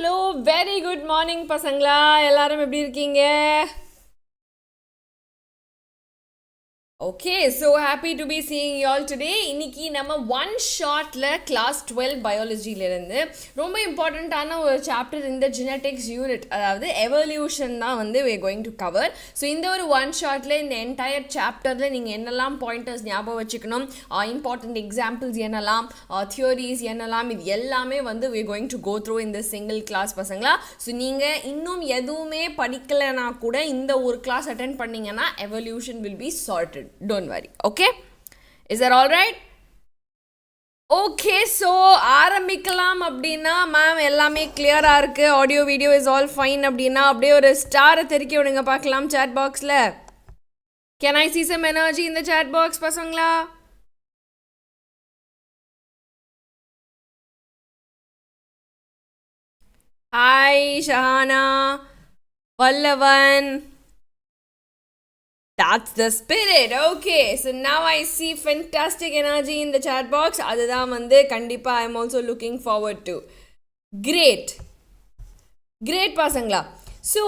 Hello, very good morning பசங்களா எல்லாரும் எப்படி இருக்கீங்க? Okay, so happy to be seeing you all today. இன்னைக்கு நம்ம one shotல class 12 biologyல இருந்து ரொம்ப இம்பார்ட்டன்ட்டான ஒரு சாப்டர் இந்த genetics unit, அதாவது evolution தான் வந்து we are going to cover. So இந்த ஒரு one shotல இந்த entire chapterல நீங்க என்னெல்லாம் pointers ஞாபகம் வச்சுக்கணும், important examples என்னெல்லாம், theories என்னெல்லாம், இது எல்லாமே வந்து we are going to go through in this single class பசங்களா. So நீங்க இன்னும் எதுவுமே படிக்கலனா கூட இந்த ஒரு class attend பண்ணீங்கன்னா evolution will be sorted. Don't worry, okay? Is that all right? Okay, so ஆரம்பிக்கலாம் அப்படின்னா மேம் எல்லாமே கிளியராக இருக்குது, audio video is all fine அப்படின்னா அப்படியே ஒரு ஸ்டாரை தெருக்கி விடுங்க பார்க்கலாம் சாட் பாக்ஸில். Can I see some energy in the chat box பசங்களா? Hi Shahana, Vallavan. That's the spirit. Okay, so now I see fantastic energy in the chat box. அதுதான் வந்து கண்டிப்பா I am also looking forward to. Great பசங்களா. So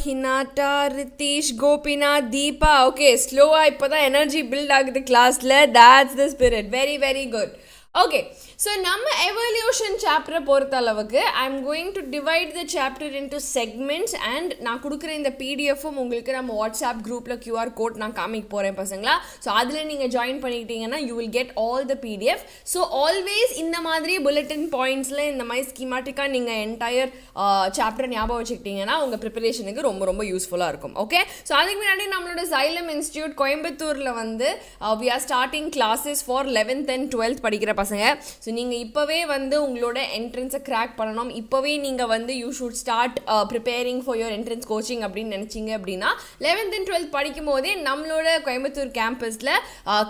Hinata, Ritish, Gopinath, Deepa. Okay, slow-ஆ இப்போதான் energy build ஆகுது கிளாஸில். That's the spirit. Very very good. Okay, so நம்ம evolution chapter பொறுத்த அளவுக்கு I'm going to divide the chapter into segments and நான் கொடுக்குற இந்த பிடிஎஃப்பும் உங்களுக்கு நம்ம வாட்ஸ்அப் குரூப்பில் QR கோட் நான் காமிக்க போகிறேன் பசங்களா. ஸோ அதில் நீங்கள் ஜாயின் பண்ணிக்கிட்டீங்கன்னா you will get all the PDF. So always இந்த மாதிரி புல்லட்டின் பாயிண்ட்ஸில் இந்த மாதிரி ஸ்கீமாட்டிக்காக நீங்கள் என்டையர் சாப்டர் ஞாபகம் வச்சுக்கிட்டீங்கன்னா உங்கள் ப்ரிப்பரேஷனுக்கு ரொம்ப ரொம்ப யூஸ்ஃபுல்லாக இருக்கும். ஓகே, ஸோ அதுக்கு முன்னாடி நம்மளோட Xylem இன்ஸ்டியூட் கோயம்புத்தூரில் வந்து we are starting classes for 11th and 12th படிக்கிற பசங்க. ஸோ நீங்கள் இப்போவே வந்து உங்களோட என்ட்ரன்ஸை கிராக் பண்ணணும், இப்போவே நீங்கள் வந்து you should start preparing for your entrance coaching அப்படின்னு நினச்சிங்க அப்படின்னா 11th and 12th படிக்கும் போதே நம்மளோட கோயம்புத்தூர் கேம்பஸில்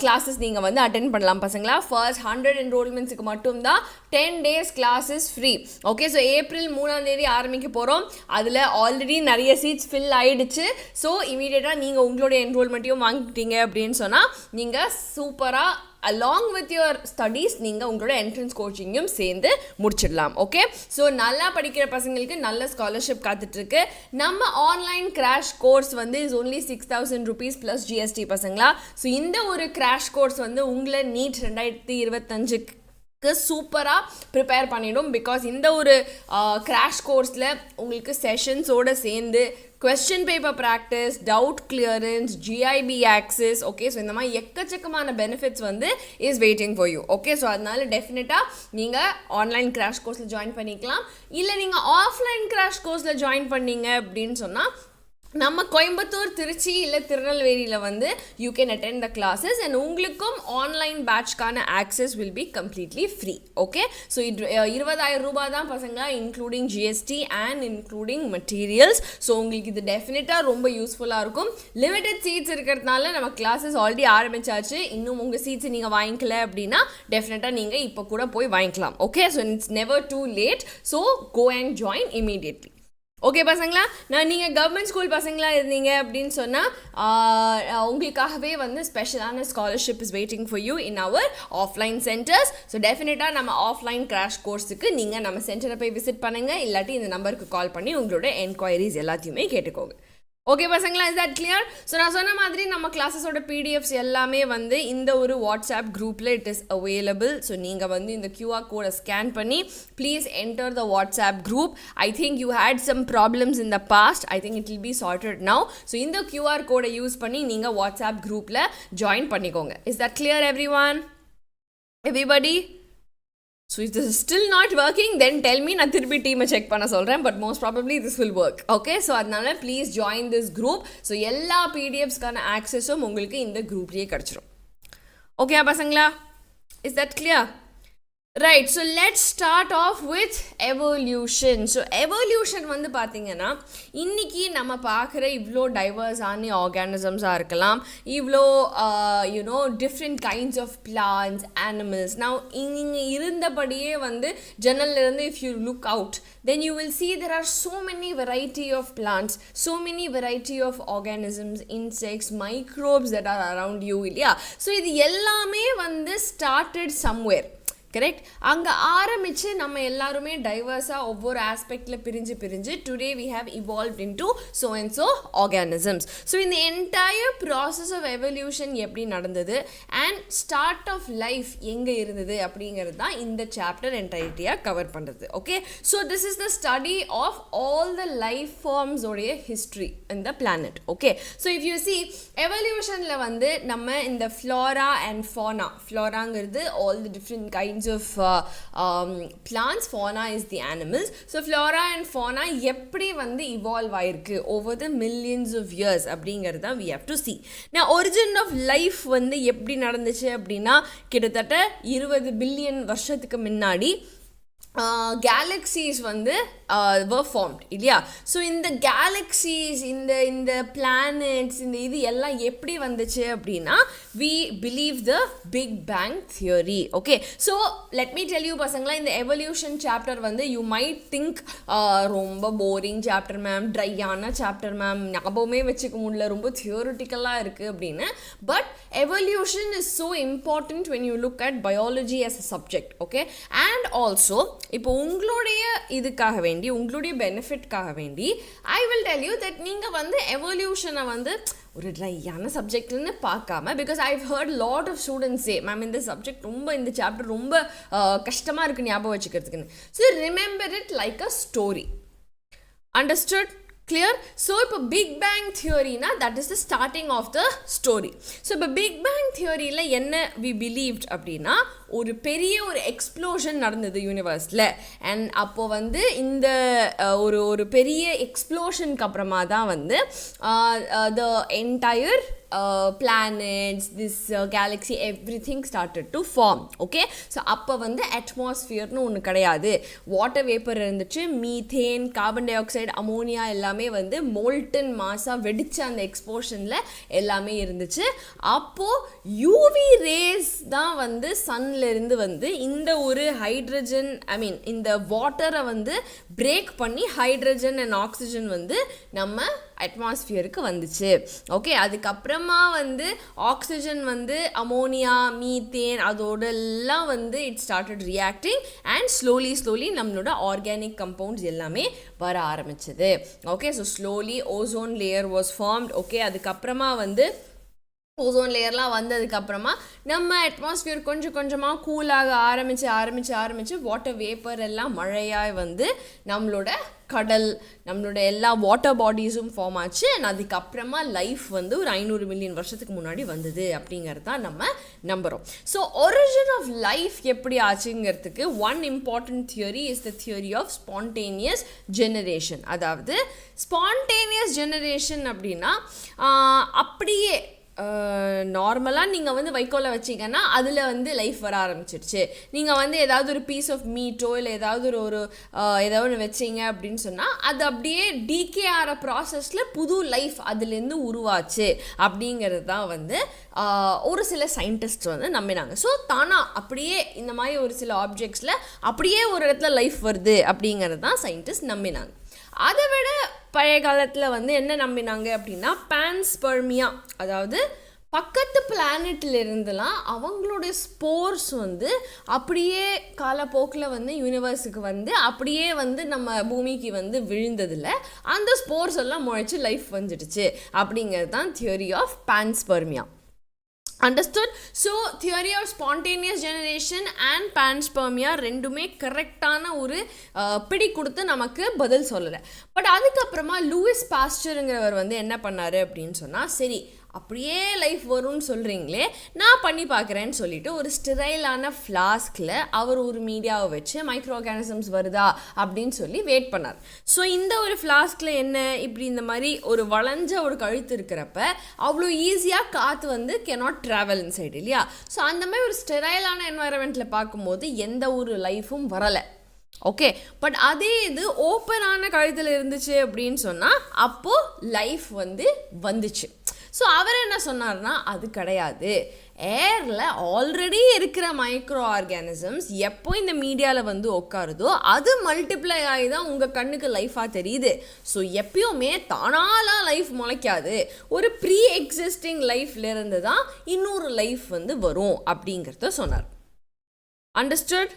கிளாஸஸ் நீங்கள் வந்து அட்டென்ட் பண்ணலாம் பசங்களா. ஃபர்ஸ்ட் 100 என்ரோல்மெண்ட்ஸுக்கு மட்டும்தான் 10 days classes free. Okay, so April 3ஆம் தேதி ஆரம்பிக்க போகிறோம். அதில் ஆல்ரெடி நிறைய சீட்ஸ் ஃபில் ஆகிடுச்சு. ஸோ இமீடியட்டாக நீங்கள் உங்களோட என்ரோல்மெண்ட்டையும் வாங்கிட்டீங்க அப்படின்னு சொன்னால் நீங்கள் சூப்பராக along with your studies நீங்கள் உங்களோட என்ட்ரன்ஸ் கோச்சிங்கும் சேர்ந்து முடிச்சிடலாம். ஓகே, ஸோ நல்லா படிக்கிற பசங்களுக்கு நல்ல ஸ்காலர்ஷிப் காத்துட்ருக்கு. நம்ம ஆன்லைன் கிராஷ் கோர்ஸ் வந்து is only 6,000 rupees plus GST பசங்களா. ஸோ இந்த ஒரு கிராஷ் கோர்ஸ் வந்து உங்களை நீட் 2025 சூப்பராக ப்ரிப்பேர் பண்ணிடும். பிகாஸ் இந்த ஒரு கிராஷ் கோர்ஸில் உங்களுக்கு செஷன்ஸோடு சேர்ந்து question paper practice, doubt clearance, GIB access, okay, so இந்த மாதிரி எக்கச்சக்கமான பெனிஃபிட்ஸ் வந்து is waiting for you. Okay, so அதனால டெஃபினட்டாக நீங்கள் ஆன்லைன் கிராஷ் கோர்ஸில் ஜாயின் பண்ணிக்கலாம். இல்லை நீங்கள் ஆஃப்லைன் கிராஷ் கோர்ஸில் ஜாயின் பண்ணீங்க அப்படின்னு சொன்னால் நம்ம கோயம்புத்தூர், திருச்சி இல்லை திருநெல்வேலியில் வந்து you can attend the classes and உங்களுக்கும் ஆன்லைன் பேட்ச்க்கான access will be completely free. Okay, so 20,000 ரூபாய் தான் பசங்க, including GST and including materials. So உங்களுக்கு இது டெஃபினட்டாக ரொம்ப யூஸ்ஃபுல்லாக இருக்கும். லிமிடெட் சீட்ஸ் இருக்கிறதுனால நம்ம கிளாஸஸ் ஆல்ரெடி ஆரம்பிச்சாச்சு. இன்னும் உங்கள் சீட்ஸ் நீங்கள் வாங்கிக்கல அப்படின்னா டெஃபினட்டாக நீங்கள் இப்போ கூட போய் வாங்கிக்கலாம். Okay, so it's never too late. So go and join immediately. Okay பசங்களா, நீங்கள் கவர்மெண்ட் ஸ்கூல் பசங்களாக இருந்தீங்க அப்படின்னு சொன்னால் உங்களுக்காகவே வந்து ஸ்பெஷலான scholarship is waiting for you in our offline centres. So டெஃபினட்டாக நம்ம ஆஃப்லைன் கிராஷ் கோர்ஸுக்கு நீங்கள் நம்ம சென்டரை போய் விசிட் பண்ணுங்கள், இல்லாட்டி இந்த நம்பருக்கு கால் பண்ணி உங்களோட என்கொயரிஸ் எல்லாத்தையுமே கேட்டுக்கோங்க. ஓகே பசங்களா, இஸ் தட் கிளியர்? ஸோ நான் சொன்ன மாதிரி நம்ம கிளாஸஸோட PDFs எல்லாமே வந்து இந்த ஒரு வாட்ஸ்அப் குரூப்பில் இட் இஸ் அவைலபிள். ஸோ நீங்கள் வந்து இந்த QR கோடை ஸ்கேன் பண்ணி please enter the WhatsApp group. I think you had some problems in the past. I think it will be sorted now. So இந்த QR கோடை யூஸ் பண்ணி நீங்கள் வாட்ஸ்அப் குரூப்பில் ஜாயின் பண்ணிக்கோங்க. Is that clear everyone? Everybody? So if this is still not working, then tell me, நான் திருப்பி டீமை check பண்ண சொல்கிறேன். But most probably this will work. Okay, so அதனால please join this group. So எல்லா PDFஸ்க்கான ஆக்சஸும் உங்களுக்கு இந்த குரூப்லேயே கிடச்சிரும். ஓகே பசங்களா, is that clear? Right, so let's start off with evolution. So evolution வந்து பார்த்திங்கன்னா இன்றைக்கி நம்ம பார்க்குற இவ்வளோ டைவர்ஸான ஆர்கானிசம்ஸாக இருக்கலாம், இவ்வளோ you know different kinds of plants, animals. நான் இங்கே இருந்தபடியே வந்து ஜன்னல்லேருந்து if you look out then you will see there are so many variety of plants, so many variety of organisms, insects, microbes that are around you. இல்லையா? So இது எல்லாமே வந்து started somewhere. Correct? அங்கே ஆரம்பித்து நம்ம எல்லாருமே டைவர்ஸாக ஒவ்வொரு ஆஸ்பெக்டில் பிரிஞ்சு today we have evolved into so and so organisms. So இந்த என்டையர் ப்ராசஸ் ஆஃப் எவல்யூஷன் எப்படி நடந்தது அண்ட் ஸ்டார்ட் ஆஃப் லைஃப் எங்கே இருந்தது அப்படிங்கிறது தான் இந்த சாப்டர் என்டையர்ட்டியாக கவர் பண்ணுறது. Okay, so this is the study of all the life forms உடைய history in the planet. Okay, so if you see எவல்யூஷனில் வந்து நம்ம இந்த ஃப்ளோரா அண்ட் ஃபானா, ஃப்ளோராங்கிறது all the different kinds of plants, fauna is the animals. So flora and fauna எப்படி வந்து evolve ஆயிருக்கு over the millions of years அப்படிங்கிறது தான் we have to see. Now origin of life வந்து எப்படி நடந்துச்சு அப்படின்னா கிட்டத்தட்ட 20 பில்லியன் வருஷத்துக்கு முன்னாடி கேலக்ஸிஸ் வந்து were formed இல்லையா? ஸோ இந்த கேலக்ஸிஸ், இந்த பிளானட்ஸ், இந்த இது எல்லாம் எப்படி வந்துச்சு அப்படின்னா we believe the big bang theory. Okay, so let me tell you பசங்களா, இந்த எவல்யூஷன் சாப்டர் வந்து you might think ரொம்ப போரிங் சாப்டர் மேம், ட்ரையான சாப்டர் மேம், ஞாபகமே வச்சுக்க முடியல, ரொம்ப தியோரிட்டிக்கலாக இருக்குது அப்படின்னு. But evolution is so important when you look at biology as a subject. Okay, and also இப்போ உங்களுடைய இதுக்காக வேண்டி, உங்களுடைய பெனிஃபிட்காக வேண்டி I will tell you that நீங்கள் வந்து எவல்யூஷனை வந்து ஒரு ட்ரையான சப்ஜெக்ட்னு பார்க்காம, because I've heard lot of students say ma'am இந்த சப்ஜெக்ட் ரொம்ப, இந்த சாப்டர் ரொம்ப கஷ்டமாக இருக்குது ஞாபகம் வச்சுக்கிறதுக்குன்னு. So remember it like a story. Understood? clear? So இப்போ பிக் பேங் தியோரினா that is the starting of the story. So இப்போ பிக் பேங் தியோரியில் என்ன வி பிலீவ்ட் அப்படின்னா ஒரு பெரிய ஒரு எக்ஸ்ப்ளோஷன் நடந்தது யூனிவர்ஸில். அண்ட் அப்போது வந்து இந்த ஒரு பெரிய எக்ஸ்ப்ளோஷனுக்கு அப்புறமா தான் வந்து the entire planets, this galaxy, everything started to form. Okay, so அப்போ வந்து அட்மாஸ்ஃபியர்னு ஒன்று கிடையாது, வாட்டர் வேப்பர் இருந்துச்சு, methane, carbon di oxide, ammonia எல்லாமே வந்து மோல்டன் மாஸாக வெடிச்ச அந்த எக்ஸ்ப்ளோஷனில் எல்லாமே இருந்துச்சு. அப்போது யூவி ரேஸ் தான் வந்து சன்லேருந்து வந்து இந்த ஒரு ஹைட்ரஜன், ஐ மீன் இந்த வாட்டரை வந்து பிரேக் பண்ணி ஹைட்ரஜன் அண்ட் ஆக்சிஜன் வந்து நம்ம அட்மாஸ்ஃபியருக்கு வந்துச்சு. ஓகே, அதுக்கப்புறமா வந்து ஆக்சிஜன் வந்து அமோனியா, மீத்தேன் அதோடெல்லாம் வந்து it started reacting and slowly நம்மளோட ஆர்கானிக் கம்பவுண்ட்ஸ் எல்லாமே வர ஆரம்பிச்சது. Okay, so slowly ozone layer was formed. Okay, அதுக்கப்புறமா வந்து ஓசோன் லேயர்லாம் வந்ததுக்கப்புறமா நம்ம அட்மாஸ்ஃபியர் கொஞ்சம் கொஞ்சமாக கூலாக ஆரம்பித்து வாட்டர் வேப்பர் எல்லாம் மழையாக வந்து நம்மளோட கடல், நம்மளோட எல்லா வாட்டர் பாடிஸும் ஃபார்ம் ஆச்சு. அண்ட் அதுக்கப்புறமா லைஃப் வந்து ஒரு 500 மில்லியன் வருஷத்துக்கு முன்னாடி வந்தது அப்படிங்கிறது தான் நம்ம நம்புகிறோம். ஸோ ஒரிஜின் ஆஃப் லைஃப் எப்படி ஆச்சுங்கிறதுக்கு one important theory is the theory of spontaneous generation. அதாவது ஸ்பான்டேனியஸ் ஜெனரேஷன் அப்படின்னா அப்படியே நார்மலாக நீங்கள் வந்து வைக்கோலை வச்சிங்கன்னா அதில் வந்து லைஃப் வர ஆரம்பிச்சிடுச்சு. நீங்கள் வந்து ஏதாவது ஒரு பீஸ் ஆஃப் மீட்டோ இல்லை ஏதாவது ஏதாவது ஒன்று வச்சிங்க அப்படின்னு சொன்னால் அது அப்படியே டீகே ஆகிற ப்ராசஸில் புது லைஃப் அதுலேருந்து உருவாச்சு அப்படிங்கிறது தான் வந்து ஒரு சில சயின்டிஸ்ட் வந்து நம்பினாங்க. ஸோ தானாக அப்படியே இந்த மாதிரி ஒரு சில ஆப்ஜெக்ட்ஸில் அப்படியே ஒரு இடத்துல லைஃப் வருது அப்படிங்கிறது தான் சயின்டிஸ்ட் நம்பினாங்க. அதை விட பழைய காலத்தில் வந்து என்ன நம்பினாங்க அப்படின்னா பான்ஸ்பெர்மியா, அதாவது பக்கத்து பிளானெட்டில் இருந்தெல்லாம் அவங்களுடைய ஸ்போர்ஸ் வந்து அப்படியே காலப்போக்கில் வந்து யூனிவர்ஸுக்கு வந்து அப்படியே வந்து நம்ம பூமிக்கு வந்து விழுந்ததில் அந்த ஸ்போர்ஸ் எல்லாம் முளைச்சி லைஃப் வந்துடுச்சு அப்படிங்கிறது தான் theory of panspermia. Understood? So theory of spontaneous generation and panspermia ரெண்டுமே கரெக்டான ஒரு பிடி கொடுத்து நமக்கு பதில் சொல்லலை. பட் அதுக்கப்புறமா லூயிஸ் பாஸ்டருங்கிறவர் வந்து என்ன பண்ணார் அப்படின்னு சொன்னால், சரி அப்படியே லைஃப் வரும்னு சொல்கிறீங்களே, நான் பண்ணி பார்க்குறேன்னு சொல்லிட்டு ஒரு ஸ்டெரைலான ஃப்ளாஸ்கில் அவர் ஒரு மீடியாவை வச்சு மைக்ரோ ஆர்கானிசம்ஸ் வருதா அப்படின்னு சொல்லி வெயிட் பண்ணார். ஸோ இந்த ஒரு ஃப்ளாஸ்கில் என்ன, இப்படி இந்த மாதிரி ஒரு வளைஞ்ச ஒரு கழுத்து இருக்கிறப்ப அவ்வளோ ஈஸியாக காற்று வந்து கேனாட் ட்ராவல் இன்சைடு இல்லையா? ஸோ அந்த மாதிரி ஒரு ஸ்டெரைலான என்வாயர்மெண்ட்டில் பார்க்கும்போது எந்த ஒரு லைஃபும் வரலை. ஓகே, பட் அதே இது ஓப்பனான கழுத்தில் இருந்துச்சு அப்படின்னு சொன்னால் அப்போது லைஃப் வந்து வந்துச்சு. ஸோ அவர் என்ன சொன்னார்னா, அது கிடையாது, ஏரில் ஆல்ரெடி இருக்கிற மைக்ரோ ஆர்கானிசம்ஸ் எப்போ இந்த மீடியாவில் வந்து உட்காருதோ அது மல்டிப்ளை ஆகி தான் உங்கள் கண்ணுக்கு லைஃபாக தெரியுது. ஸோ எப்பயுமே தானாலாம் லைஃப் முளைக்காது, ஒரு ப்ரீ எக்ஸிஸ்டிங் லைஃப்லேருந்து தான் இன்னொரு லைஃப் வந்து வரும் அப்படிங்கிறத சொன்னார். Understood?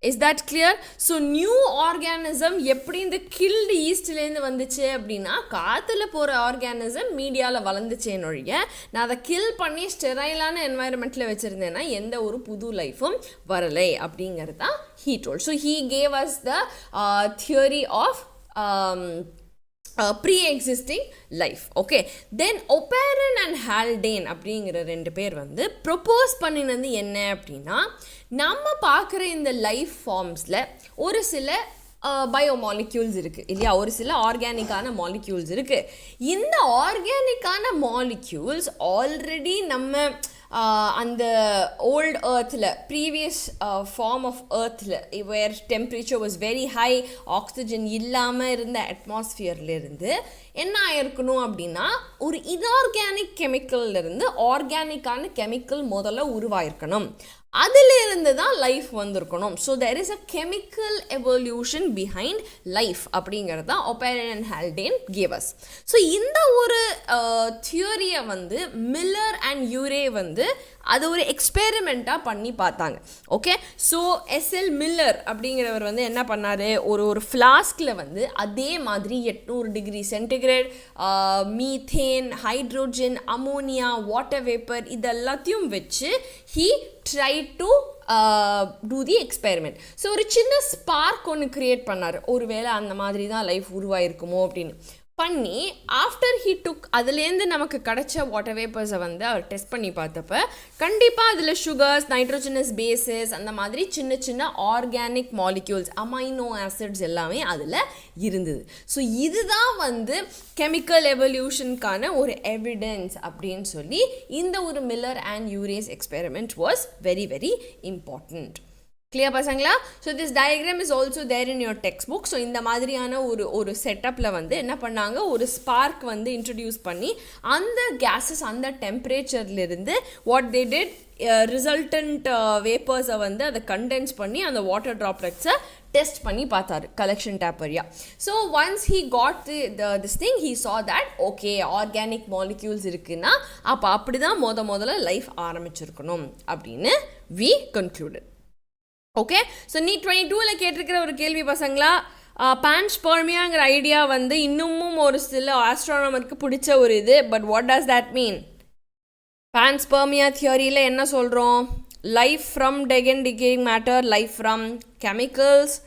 Is that clear? So new organism எப்படி இந்த killed yeastலேருந்து வந்துச்சு அப்படின்னா காற்றுல போகிற ஆர்கானிசம் மீடியாவில் வளர்ந்துச்சேன்னு ஒழிய நான் அதை கில் பண்ணி ஸ்டெரைலான என்வாயர்மெண்ட்டில் வச்சுருந்தேன்னா எந்த ஒரு புது லைஃபும் வரலை அப்படிங்கிறது தான் he told. So he gave us the theory of pre-existing life. Okay, then Oparin and Haldane அப்படிங்கிற ரெண்டு பேர் வந்து ப்ரொப்போஸ் பண்ணினது என்ன அப்படின்னா நம்ம பார்க்குற இந்த லைஃப் ஃபார்ம்ஸில் ஒரு சில பயோமாலிக்யூல்ஸ் இருக்குது இல்லையா, ஒரு சில ஆர்கானிக்கான மாலிக்யூல்ஸ் இருக்குது. இந்த ஆர்கானிக்கான மாலிக்யூல்ஸ் ஆல்ரெடி நம்ம அந்த ஓல்ட் எர்த்தில் ப்ரீவியஸ் ஃபார்ம் ஆஃப் எர்த்தில் where temperature was very high, oxygen இல்லாமல் இருந்த அட்மாஸ்ஃபியர்லேருந்து என்ன ஆயிருக்கணும் அப்படின்னா ஒரு இன்ஆர்கானிக் கெமிக்கல்லேருந்து ஆர்கானிக்கான கெமிக்கல் முதல்ல உருவாயிருக்கணும். அதிலிருந்து தான் லைஃப் வந்திருக்கணும். So there is a chemical evolution behind life அப்படிங்கிறது தான் Oparin and Haldane gave us. So இந்த ஒரு தியோரியை வந்து மில்லர் அண்ட் யூரே வந்து அது ஒரு எக்ஸ்பெரிமெண்ட்டாக பண்ணி பார்த்தாங்க. ஓகே, ஸோ எஸ்எல் மில்லர் அப்படிங்கிறவர் வந்து என்ன பண்ணார், ஒரு ஃப்ளாஸ்கில் வந்து அதே மாதிரி 800 degree centigrade methane, hydrogen, ammonia, water vapour இதெல்லாத்தையும் வச்சு he tried to do the experiment. So ஒரு சின்ன ஸ்பார்க் ஒன்று க்ரியேட் பண்ணார். ஒருவேளை அந்த மாதிரி தான் லைஃப் உருவாயிருக்குமோ அப்படின்னு பண்ணி ஆஃப்டர் ஹீ டுக் அதுலேருந்து நமக்கு கிடைச்ச வாட்டர் வேப்பர்ஸை வந்து அவர் டெஸ்ட் பண்ணி பார்த்தப்ப கண்டிப்பாக அதில் சுகர்ஸ், நைட்ரோஜனஸ் பேசஸ், அந்த மாதிரி சின்ன சின்ன ஆர்கானிக் மாலிக்யூல்ஸ், அமைனோ ஆசிட்ஸ் எல்லாமே அதில் இருந்தது. ஸோ இதுதான் வந்து கெமிக்கல் எவல்யூஷனுக்கான ஒரு எவிடன்ஸ் அப்படின்னு சொல்லி இந்த ஒரு Miller and Urey experiment was very very important. Clear பசங்களா? So this diagram is also there in your textbook. So இந்த மாதிரியான ஒரு செட்டப்பில் வந்து என்ன பண்ணாங்க, ஒரு ஸ்பார்க் வந்து இன்ட்ரடியூஸ் பண்ணி அந்த கேஸஸ் அந்த டெம்பரேச்சர்லேருந்து வாட் தே டிட் ரிசல்டன்ட் வேப்பர்ஸை வந்து அதை கண்டென்ஸ் பண்ணி அந்த வாட்டர் ட்ராப்லெட்ஸை டெஸ்ட் பண்ணி பார்த்தாரு கலெக்ஷன் டேப் வழியா. So once he got this thing he saw that okay organic molecules இருக்குன்னா அப்போ அப்படி தான் முதல்ல லைஃப் ஆரம்பிச்சிருக்கணும் அப்படின்னு we concluded. Okay, so NEET 22ல் கேட்டிருக்கிற ஒரு கேள்வி பசங்களா, பான்ஸ்பெர்மியாங்கிற ஐடியா வந்து இன்னமும் ஒரு சில ஆஸ்ட்ரானமருக்கு பிடிச்ச ஒரு இது. But what does that mean? Panspermia தியோரியில் என்ன சொல்கிறோம்? Life from dead and decaying matter, life from chemicals,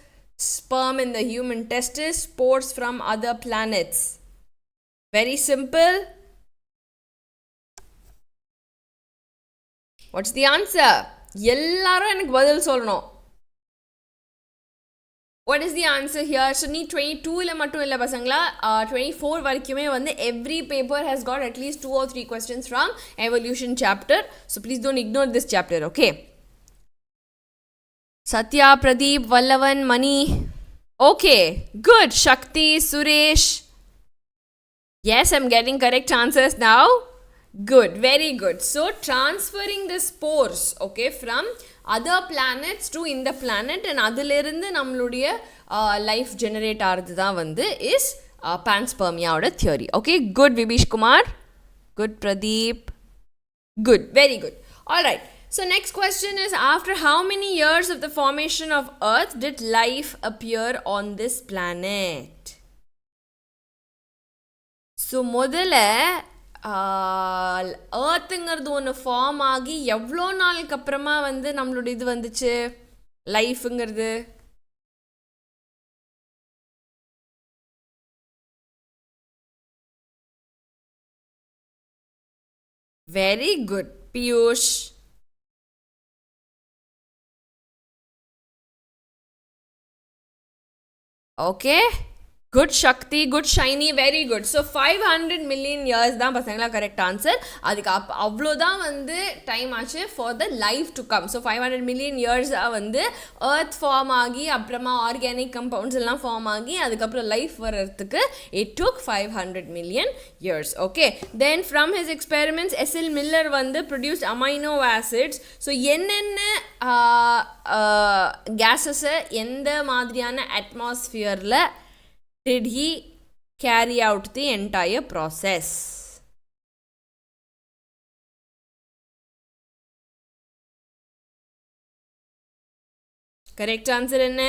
sperm in the human testis, spores from other planets. Very simple. What's the answer? எல்லாரும் எனக்கு பதில் சொல்லணும். What is the answer here? So நீ 22ல மட்டும் இல்லை பசங்களா, 24 வரைக்குமே வந்து every paper has got at least 2 or 3 questions from evolution chapter. So please don't ignore this chapter, okay? Satya, Pradeep, Vallavan, Mani. Okay, good. Shakti, Suresh. Yes, I'm getting correct answers now. Good, very good. So transferring the spores, okay, from other planets to in the planet and அதிலிருந்து நம்மளுடைய life generate ஆகிறது தான் வந்து is panspermia theory. Okay, good Vibhish Kumar, good Pradeep, good, very good. All right, so next question is, after how many years of the formation of Earth did life appear on this planet? So முதல்ல ஏர்த்துங்கிறது ஒன்று form ஆகி எவ்வளோ நாளுக்கு அப்புறமா வந்து நம்மளோட இது வந்துச்சு லைஃபுங்கிறது? Very good Piyush. Okay, good Shakti, good Shiny, very good. So 500 million years தான் பசங்களா கரெக்ட் ஆன்சர். அதுக்கு அவ்வளோதான் வந்து டைம் ஆச்சு for the life to come. So 500 million years வந்து earth ஃபார்ம் ஆகி அப்புறமா ஆர்கானிக் கம்பவுண்ட்ஸ் எல்லாம் ஃபார்ம் ஆகி அதுக்கப்புறம் லைஃப் வர்றதுக்கு it took 500 million years. Okay, then from his experiments SL Miller வந்து produced amino acids. ஸோ என்னென்ன கேஸஸை எந்த மாதிரியான அட்மாஸ்ஃபியரில் did he carry out the entire process? Correct answer என்ன?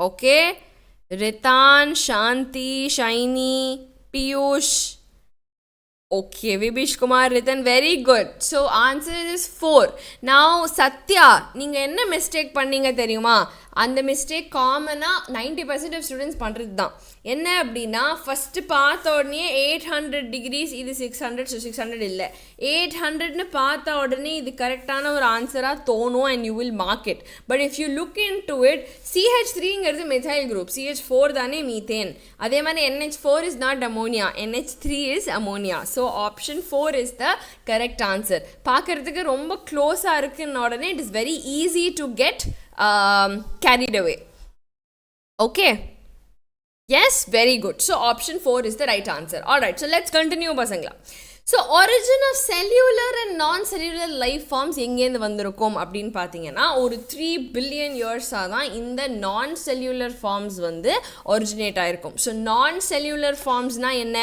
Okay, Rithan, Shanthi, Shiny, Piyush. Okay, Vibish Kumar, written very good. So answer is 4. Now Satya, நீங்க என்ன mistake பண்ணீங்க தெரியுமா? அந்த மிஸ்டேக் காமனாக 90% ஆஃப் ஸ்டூடெண்ட்ஸ் பண்ணுறது தான். என்ன அப்படின்னா, ஃபஸ்ட்டு பார்த்த உடனே 800 டிகிரிஸ், இது 600, ஸோ 600 இல்லை, 800ன்னு பார்த்த உடனே இது கரெக்டான ஒரு ஆன்சராக தோணும் and you will mark it. But if you look into it, CH3ங்கிறது மெథைல் குரூப், CH4 தானே மீத்தேன். அதே மாதிரி NH4 is not ammonia, NH3 is ammonia. So option 4 is the correct answer. பார்க்குறதுக்கு ரொம்ப க்ளோஸாக இருக்குன்னு உடனே it is very easy to get carried away. Okay, yes, very good. So option 4 is the right answer. Alright, so let's continue pasangla. So origin of cellular and non-cellular life forms எங்கேருந்து வந்திருக்கும் அப்படின்னு பார்த்தீங்கன்னா, ஒரு 3 billion இயர்ஸாக தான் இந்த நான்-செல்லுலர் forms வந்து originate ஆகிருக்கும். ஸோ நான்-செல்லுலர் ஃபார்ம்ஸ்னால் என்ன?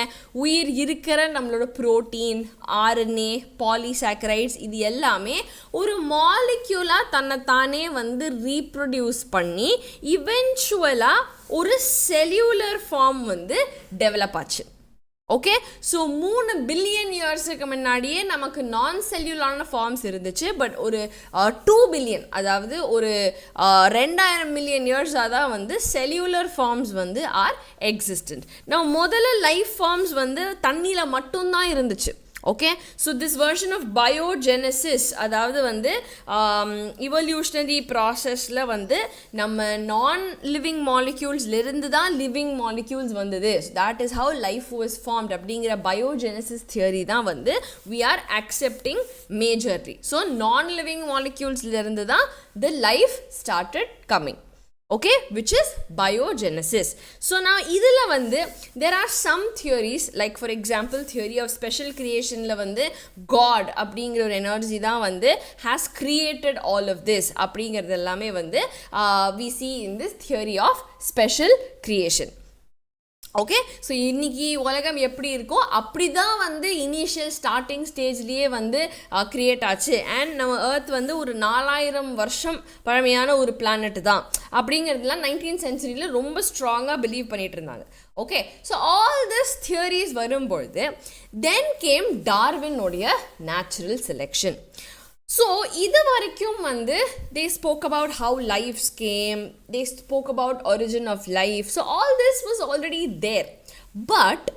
உயிர் இருக்கிற நம்மளோட ப்ரோட்டீன், RNA, பாலிசாக்கரைட்ஸ், இது எல்லாமே ஒரு மாலிக்யூலாக தன்னைத்தானே வந்து ரீப்ரொடியூஸ் பண்ணி இவென்ச்சுவலாக ஒரு செல்லுலர் ஃபார்ம் வந்து டெவலப் ஆச்சு. ஓகே, ஸோ 3 பில்லியன் இயர்ஸுக்கு முன்னாடியே நமக்கு நான் செல்லுலான ஃபார்ம்ஸ் இருந்துச்சு. பட் ஒரு 2 பில்லியன், அதாவது ஒரு 2000 மில்லியன் இயர்ஸாக தான் வந்து செல்லுலர் ஃபார்ம்ஸ் வந்து ஆர் எக்ஸிஸ்டன்ட். நான் முதல்ல லைஃப் ஃபார்ம்ஸ் வந்து தண்ணியில் மட்டும்தான் இருந்துச்சு. Okay, so this version of biogenesis, அதாவது வந்து இவல்யூஷனரி ப்ராசஸில் வந்து நம்ம நான் லிவிங் மாலிக்யூல்ஸ்லேருந்து தான் லிவிங் மாலிக்யூல்ஸ் வந்தது. That is how life was formed அப்படிங்கிற பயோஜெனசிஸ் தியரி தான் வந்து we are accepting majorly. So non living மாலிக்யூல்ஸ்லேருந்து தான் the life started coming. Okay, which is biogenesis. So now idhula vande there are some theories, like for example theory of special creation la vande god அப்படிங்கிற ஒரு energy தான் வந்து has created all of this அப்படிங்கிறது எல்லாமே வந்து we see in this theory of special creation. Okay, so இன்றைக்கி உலகம் எப்படி இருக்கோ அப்படி தான் வந்து இனிஷியல் ஸ்டார்டிங் ஸ்டேஜ்லேயே வந்து க்ரியேட் ஆச்சு. அண்ட் நம்ம எர்த் வந்து ஒரு 4000 வருஷம் பழமையான ஒரு பிளானட் தான் அப்படிங்கிறதுலாம் 19th சென்ச்சுரியில் ரொம்ப ஸ்ட்ராங்காக பிலீவ் பண்ணிகிட்டு இருந்தாங்க. Okay, so all this theories வரும்பொழுது then came டார்வினுடைய natural selection. So இது வரைக்கும் வந்து they spoke about how lives came, they spoke about origin of life, so all this was already there. But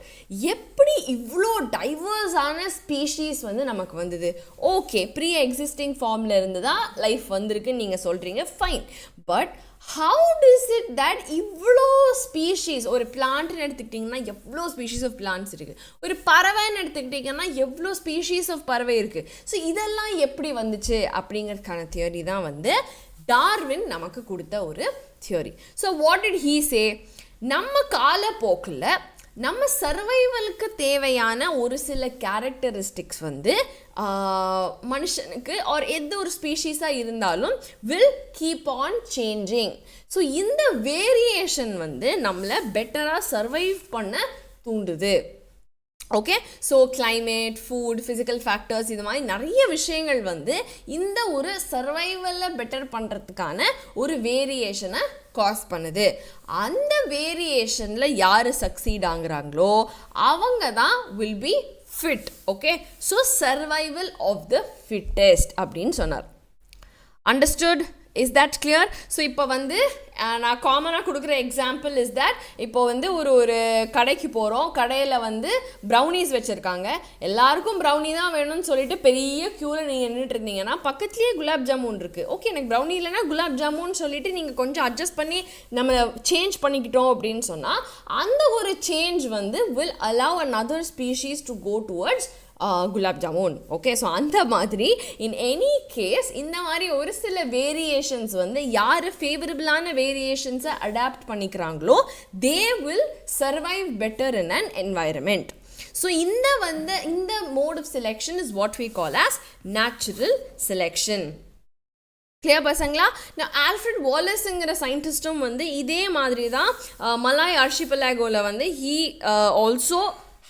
எப்படி இவ்வளோ டைவர்ஸான ஸ்பீஷீஸ் வந்து நமக்கு வந்தது? ஓகே, ப்ரீ எக்ஸிஸ்டிங் ஃபார்மில் இருந்து தான் லைஃப் வந்திருக்குன்னு நீங்கள் சொல்கிறீங்க, fine. But how does it that இவ்வளோ ஸ்பீஷீஸ், ஒரு பிளான்ட்னு எடுத்துக்கிட்டிங்கன்னா எவ்வளோ ஸ்பீஷீஸ் ஆஃப் பிளான்ட்ஸ் இருக்குது, ஒரு பறவைன்னு எடுத்துக்கிட்டிங்கன்னா எவ்வளோ ஸ்பீஷீஸ் ஆஃப் பறவை இருக்குது. ஸோ இதெல்லாம் எப்படி வந்துச்சு அப்படிங்கிறதுக்கான தியரி தான் வந்து டார்வின் நமக்கு கொடுத்த ஒரு theory. So what did he சே? நம்ம காலப்போக்கில் நம்ம சர்வைவலுக்கு தேவையான ஒரு சில கேரக்டரிஸ்டிக்ஸ் வந்து மனுஷனுக்கு ஆர் எந்த ஒரு ஸ்பீஷீஸாக இருந்தாலும் will keep on changing. So இந்த வேரியேஷன் வந்து நம்மளை பெட்டராக சர்வைவ் பண்ண தூண்டுது. Okay, so climate, food, physical factors, இது மாதிரி நிறைய விஷயங்கள் வந்து இந்த ஒரு சர்வைவலை பெட்டர் பண்ணுறதுக்கான ஒரு வேரியேஷனை காஸ் பண்ணுது. அந்த வேரியேஷனில் யார் சக்சீட் ஆகுறாங்களோ அவங்க தான் will be fit. Okay, so survival of the fittest அப்படின்னு சொன்னார். Understood? Is that clear? So இப்போ வந்து நான் காமனாக கொடுக்குற எக்ஸாம்பிள் இஸ் தட், இப்போ வந்து ஒரு கடைக்கு போகிறோம், கடையில் வந்து ப்ரௌனிஸ் வச்சுருக்காங்க, எல்லாருக்கும் ப்ரௌனி தான் வேணும்னு சொல்லிட்டு பெரிய க்யூவில் நீங்கள் நின்றுட்டு இருந்தீங்கன்னா பக்கத்துலேயே குலாப் ஜாமுன் இருக்குது. ஓகே, எனக்கு ப்ரௌனி இல்லைனா குலாப் ஜாமுன் சொல்லிட்டு நீங்கள் கொஞ்சம் அட்ஜஸ்ட் பண்ணி நம்ம சேஞ்ச் பண்ணிக்கிட்டோம் அப்படின்னு சொன்னால் அந்த ஒரு சேஞ்ச் வந்து will allow another species to go towards gulab jamun. Okay, so அந்த மாதிரி இன் எனி கேஸ் இந்த மாதிரி ஒரு சில வேரியேஷன்ஸ் வந்து யார் ஃபேவரபிளான வேரியேஷன்ஸை அடாப்ட் பண்ணிக்கிறாங்களோ they will survive better in an environment. So இந்த mode of selection is what we call as natural selection. Clear பசங்களா? நான் ஆல்ஃப்ரெட் வாலஸுங்கிற சயின்டிஸ்ட்டும் வந்து இதே மாதிரி தான் மலாய் ஆர்ஷிபெலாகோவில் வந்து ஹீ ஆல்சோ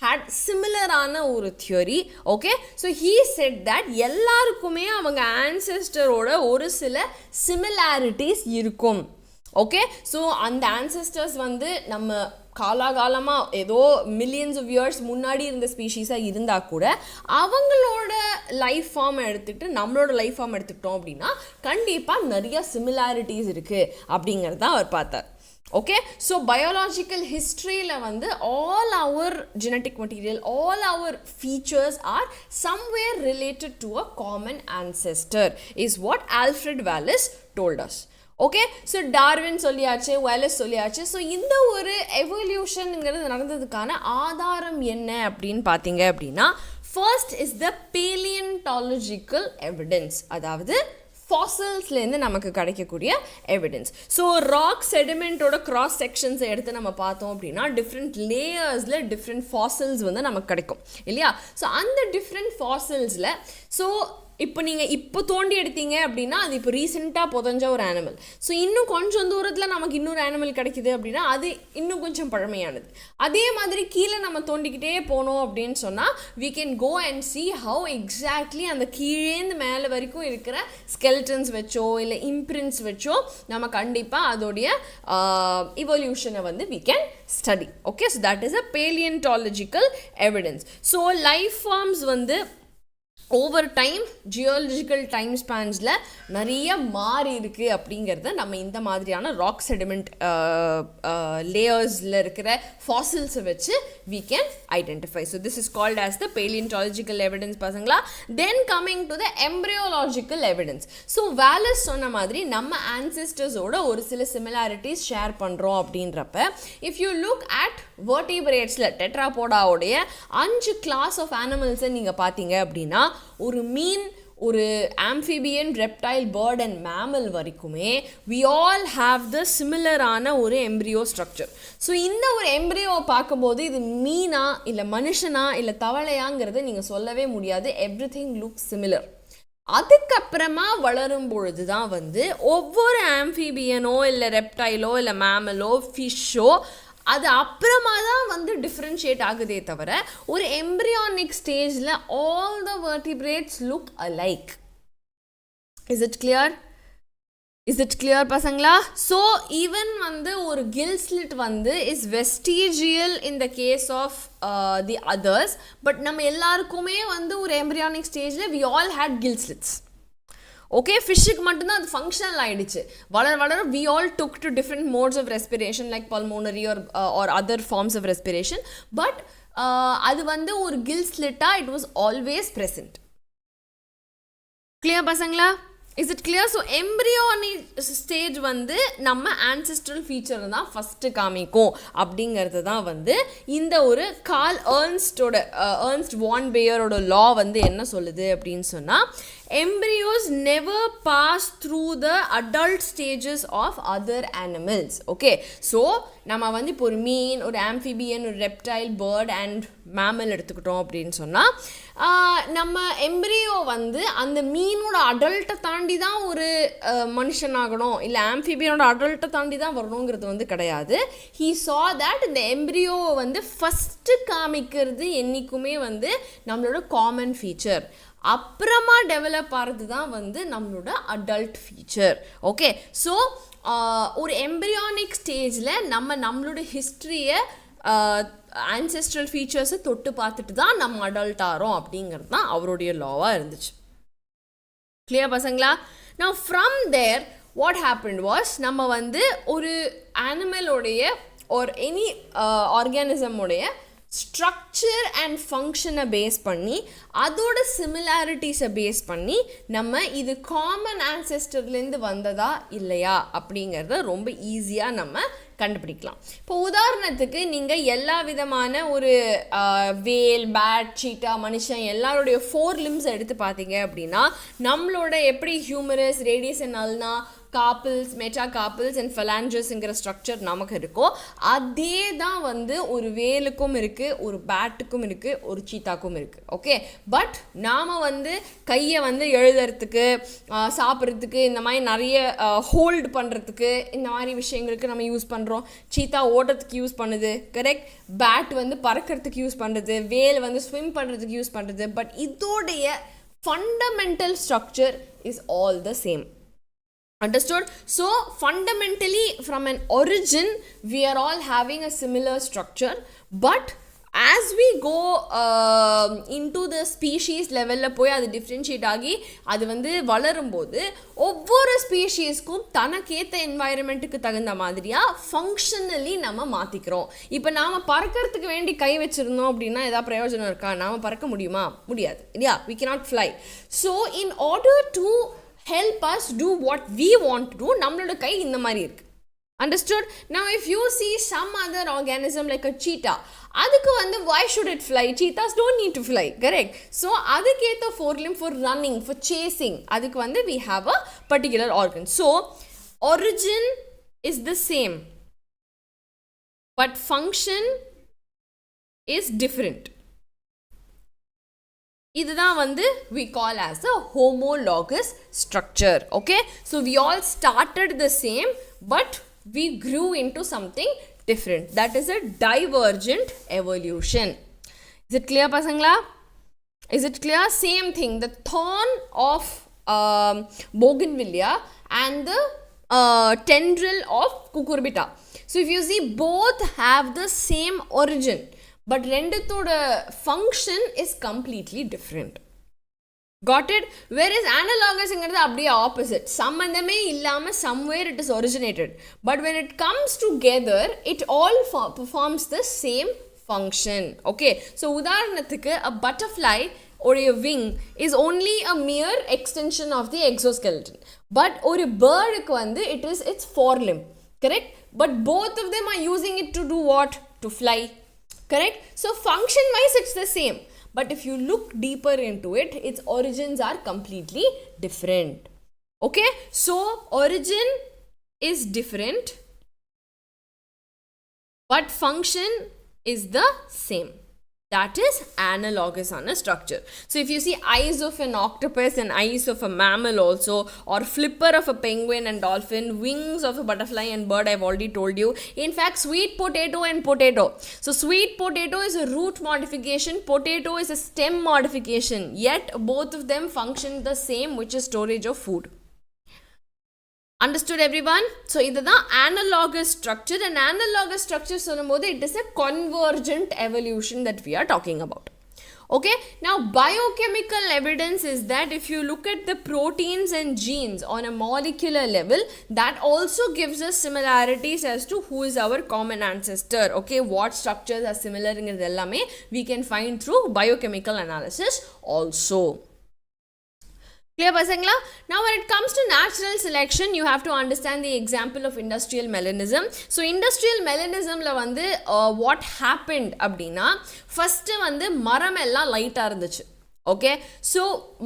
had similar-ஆன ஒரு theory. Okay, so he said that எல்லாருக்குமே அவங்க ஆன்செஸ்டரோட ஒரு சில சிமிலாரிட்டிஸ் இருக்கும். ஓகே, ஸோ அந்த ஆன்செஸ்டர்ஸ் வந்து நம்ம காலாகாலமாக ஏதோ மில்லியன்ஸ் ஆஃப் இயர்ஸ் முன்னாடி இருந்த ஸ்பீஷீஸாக இருந்தால் கூட அவங்களோட லைஃப் ஃபார்ம் எடுத்துக்கிட்டு நம்மளோட லைஃப் ஃபார்ம் எடுத்துக்கிட்டோம் அப்படின்னா கண்டிப்பாக நிறைய சிமிலாரிட்டிஸ் இருக்குது அப்படிங்கிறது தான் அவர் பார்த்தார். ஓகே, ஸோ பயாலஜிக்கல் ஹிஸ்ட்ரியில் வந்து all our genetic material, all our features are somewhere related to a common ancestor is what Alfred Wallace told us. Okay, so Darwin சொல்லியாச்சு, வாலஸ் சொல்லியாச்சு. ஸோ இந்த ஒரு எவல்யூஷனுங்கிறது நடந்ததுக்கான ஆதாரம் என்ன அப்படின்னு பார்த்தீங்க அப்படின்னா, ஃபர்ஸ்ட் இஸ் த பேலியன்டாலஜிக்கல் எவிடன்ஸ், அதாவது ஃபாசில்ஸ்லேருந்து நமக்கு கிடைக்கக்கூடிய எவிடன்ஸ். ஸோ ராக் செடிமெண்ட்டோட கிராஸ் செக்ஷன்ஸை எடுத்து நம்ம பார்த்தோம் அப்படின்னா டிஃப்ரெண்ட் லேயர்ஸில் டிஃப்ரெண்ட் ஃபாசில்ஸ் வந்து நமக்கு கிடைக்கும் இல்லையா? ஸோ அந்த டிஃப்ரெண்ட் ஃபாசில்ஸில் ஸோ இப்போ நீங்கள் இப்போ தோண்டி எடுத்தீங்க அப்படின்னா அது இப்போ ரீசெண்டாக புதஞ்ச ஒரு ஆனிமல். ஸோ இன்னும் கொஞ்சம் தூரத்தில் நமக்கு இன்னொரு ஆனிமல் கிடைக்குது அப்படின்னா அது இன்னும் கொஞ்சம் பழமையானது. அதே மாதிரி கீழே நம்ம தோண்டிக்கிட்டே போனோம் அப்படின்னு சொன்னால் we can go and see how exactly அந்த கீழேந்து மேலே வரைக்கும் இருக்கிற ஸ்கெல்டன்ஸ் வச்சோ இல்லை இம்ப்ரிண்ட்ஸ் வச்சோ நம்ம கண்டிப்பாக அதோடைய இவல்யூஷனை வந்து we can study. Okay, so that is a paleontological evidence. So life forms வந்து ஓவர் டைம் ஜியாலஜிக்கல் டைம் ஸ்பேன்ஸில் நிறைய மாறி இருக்குது அப்படிங்கிறத நம்ம இந்த மாதிரியான ராக் செடிமெண்ட் லேயர்ஸில் இருக்கிற ஃபாசில்ஸை வச்சு we can identify. So this is called as the paleontological evidence பசங்களா. Then coming to the embryological evidence. So Wallace சொன்ன மாதிரி நம்ம ancestors-ஓட ஒரு சில similarities ஷேர் பண்ணுறோம் அப்படின்றப்ப if you look at vertebrates-ல டெட்ராபோடாவுடைய 5 கிளாஸ் ஆஃப் ஆனிமல்ஸை நீங்கள் பார்த்தீங்க அப்படின்னா ஒரு மீன், ஒரு amphibian, reptile, bird and mammal வரைக்குமே we all have the similar-ஆன ஒரு embryo structure. ஸோ இந்த ஒரு எம்ப்ரியோ பார்க்கும்போது இது மீனா இல்லை மனுஷனா இல்லை தவளையாங்கிறத நீங்கள் சொல்லவே முடியாது. everything looks similar. அதுக்கப்புறமா வளரும் பொழுது தான் வந்து ஒவ்வொரு ஆம்ஃபிபியனோ இல்லை ரெப்டைலோ இல்லை மேமலோ ஃபிஷ்ஷோ அது அப்புறமா தான் வந்து டிஃப்ரென்ஷியேட் ஆகுதே தவிர ஒரு எம்ப்ரியானிக் ஸ்டேஜில் all the vertebrates look alike. Is it clear பசங்களா? ஸோ ஈவன் வந்து ஒரு கில் ஸ்லிட் வந்து is vestigial in the case of the others. But நம்ம எல்லாருக்குமே வந்து ஒரு எம்ப்ரியானிக் ஸ்டேஜில் we all had gill slits. Okay, ஃபிஷ்ஷுக்கு மட்டும்தான் அது ஃபங்க்ஷனல் ஆகிடுச்சு. வளர we all took to different modes of respiration like pulmonary or other forms of respiration. But அது வந்து ஒரு கில் ஸ்லிட்டாக it was always present. Clear பசங்களா? Is it clear? So embryonic stage வந்து நம்ம ஆன்செஸ்ட்ரல் ஃபீச்சர் தான் ஃபஸ்ட்டு காமிக்கும் அப்படிங்கிறது தான் வந்து இந்த ஒரு கார்ல் ஏர்ன்ஸ்ட் வான் பேயரோட லா வந்து என்ன சொல்லுது அப்படின்னு சொன்னால் embryos never pass through the adult stages of other animals. Okay, so நம்ம வந்து இப்போ ஒரு மீன், ஒரு amphibian, ஒரு reptile, bird and mammal எடுத்துக்கிட்டோம் அப்படின்னு சொன்னால் நம்ம எம்ப்ரியோ வந்து அந்த மீனோட அடல்ட்டை தாண்டி தான் ஒரு மனுஷனாகணும் இல்லை ஆம்ஃபிபியனோட அடல்ட்டை தாண்டி தான் வரணுங்கிறது வந்து கிடையாது. he saw that இந்த எம்ப்ரியோவை வந்து ஃபஸ்ட்டு காமிக்கிறது என்றைக்குமே வந்து நம்மளோட காமன் ஃபீச்சர், அப்புறமா டெவலப் ஆகிறது தான் வந்து நம்மளோட அடல்ட் ஃபீச்சர். ஓகே, ஸோ ஒரு எம்ப்ரியானிக் ஸ்டேஜில் நம்மளோட ஹிஸ்ட்ரியை ஆன்செஸ்ட்ரல் ஃபீச்சர்ஸை தொட்டு பார்த்துட்டு தான் நம்ம அடல்ட் ஆகிறோம் அப்படிங்கிறது தான் அவருடைய லாவாக இருந்துச்சு. கிளியர் பசங்களா? Now from there what happened was நம்ம வந்து ஒரு அனிமலோடைய or any ஆர்கானிசமுடைய ஸ்ட்ரக்சர் அண்ட் ஃபங்க்ஷனை பேஸ் பண்ணி அதோட சிமிலாரிட்டிஸை பேஸ் பண்ணி நம்ம இது காமன் ஆன்செஸ்டர்லேருந்து வந்ததா இல்லையா அப்படிங்கிறத ரொம்ப ஈஸியாக நம்ம கண்டுபிடிக்கலாம். இப்போ உதாரணத்துக்கு நீங்கள் எல்லா விதமான ஒரு வேல், பேட், சீட்டா, மனுஷன் எல்லாருடைய 4 limbs எடுத்து பார்த்தீங்க அப்படின்னா நம்மளோட எப்படி humerus, radius and ulna, carpels, metacarpals and phalanges-ங்கிற ஸ்ட்ரக்சர் நமக்கு இருக்கோ அதே தான் வந்து ஒரு வேலுக்கும் இருக்கு, ஒரு பேட்டுக்கும் இருக்கு, ஒரு சீத்தாக்கும் இருக்கு. ஓகே, பட் நாம வந்து கையை வந்து எழுதுறதுக்கு, சாப்பிட்றதுக்கு, இந்த மாதிரி நிறைய ஹோல்டு பண்ணுறதுக்கு, இந்த மாதிரி விஷயங்களுக்கு நம்ம யூஸ் பண்ணுறோம். சீத்தா ஓடுறதுக்கு யூஸ் பண்ணுது, கரெக்ட். பேட் வந்து பறக்கிறதுக்கு யூஸ் பண்ணுறது, வேல் வந்து ஸ்விம் பண்ணுறதுக்கு யூஸ் பண்ணுறது. பட் இதோடைய fundamental structure is all the same. Understood? So fundamentally from an origin we are all having a similar structure, but as we go into the species level la போய் அது differentiate ஆகி அது வந்து வளரும்போது ஒவ்வொரு ஸ்பீஷீஸ்க்கும் தனக்கேற்ற என்வாயரன்மெண்ட்டுக்கு தகுந்த மாதிரியா ஃபங்க்ஷனலி நம்ம மாற்றிக்கிறோம். இப்போ நாம் பறக்கிறதுக்கு வேண்டி கை வச்சுருந்தோம் அப்படின்னா ஏதாவது பிரயோஜனம் இருக்கா? நாம் பறக்க முடியுமா? முடியாது இல்லையா? we cannot fly. So in order to help us do what we want to do, நம்மளோட கை இந்த மாதிரி இருக்கு. Understood? Now if you see some other organism like a cheetah, adukku vandu why should it fly? Cheetahs don't need to fly, correct? So aduketha forelimb for running, for chasing, adukku vandu we have a particular organ. So origin is the same but function is different. இதுதான் வந்து we call as a homologous structure. Okay, so we all started the same but we grew into something different. That is a divergent evolution. Is it clear, pasangla? Is it clear? Same thing, the thorn of bougainvillea and the tendril of cucurbita. So if you see, both have the same origin but renduthoda function is completely different. Got it? Whereas analogous ingiradhu அப்படியே opposite, சம்பந்தமே இல்லாம somewhere it is originated, but when it comes together it all performs the same function. Okay, so உதாரணத்துக்கு a butterfly or a wing is only a mere extension of the exoskeleton, but ஒரு birdக்கு வந்து it is its forelimb, correct? But both of them are using it to do what? To fly, correct? So function wise it's the same, but if you look deeper into it, its origins are completely different. Okay, so origin is different but function is the same. That is analogous on a structure. So if you see eyes of an octopus and eyes of a mammal also, or flipper of a penguin and dolphin, wings of a butterfly and bird, I've already told you. In fact, sweet potato and potato. So sweet potato is a root modification, potato is a stem modification, yet both of them function the same, which is storage of food. Understood everyone? So this is analogous structure, and analogous structure it is a convergent evolution that we are talking about. Okay, now biochemical evidence is that if you look at the proteins and genes on a molecular level, that also gives us similarities as to who is our common ancestor. Okay, what structures are similar we can find through biochemical analysis also. Clear, pasangla? Now when it comes to natural selection, you have to understand the example of industrial melanism. So industrial melanism la vandu what happened abdina, first vandu maram ella light ah irunduchu. Okay, so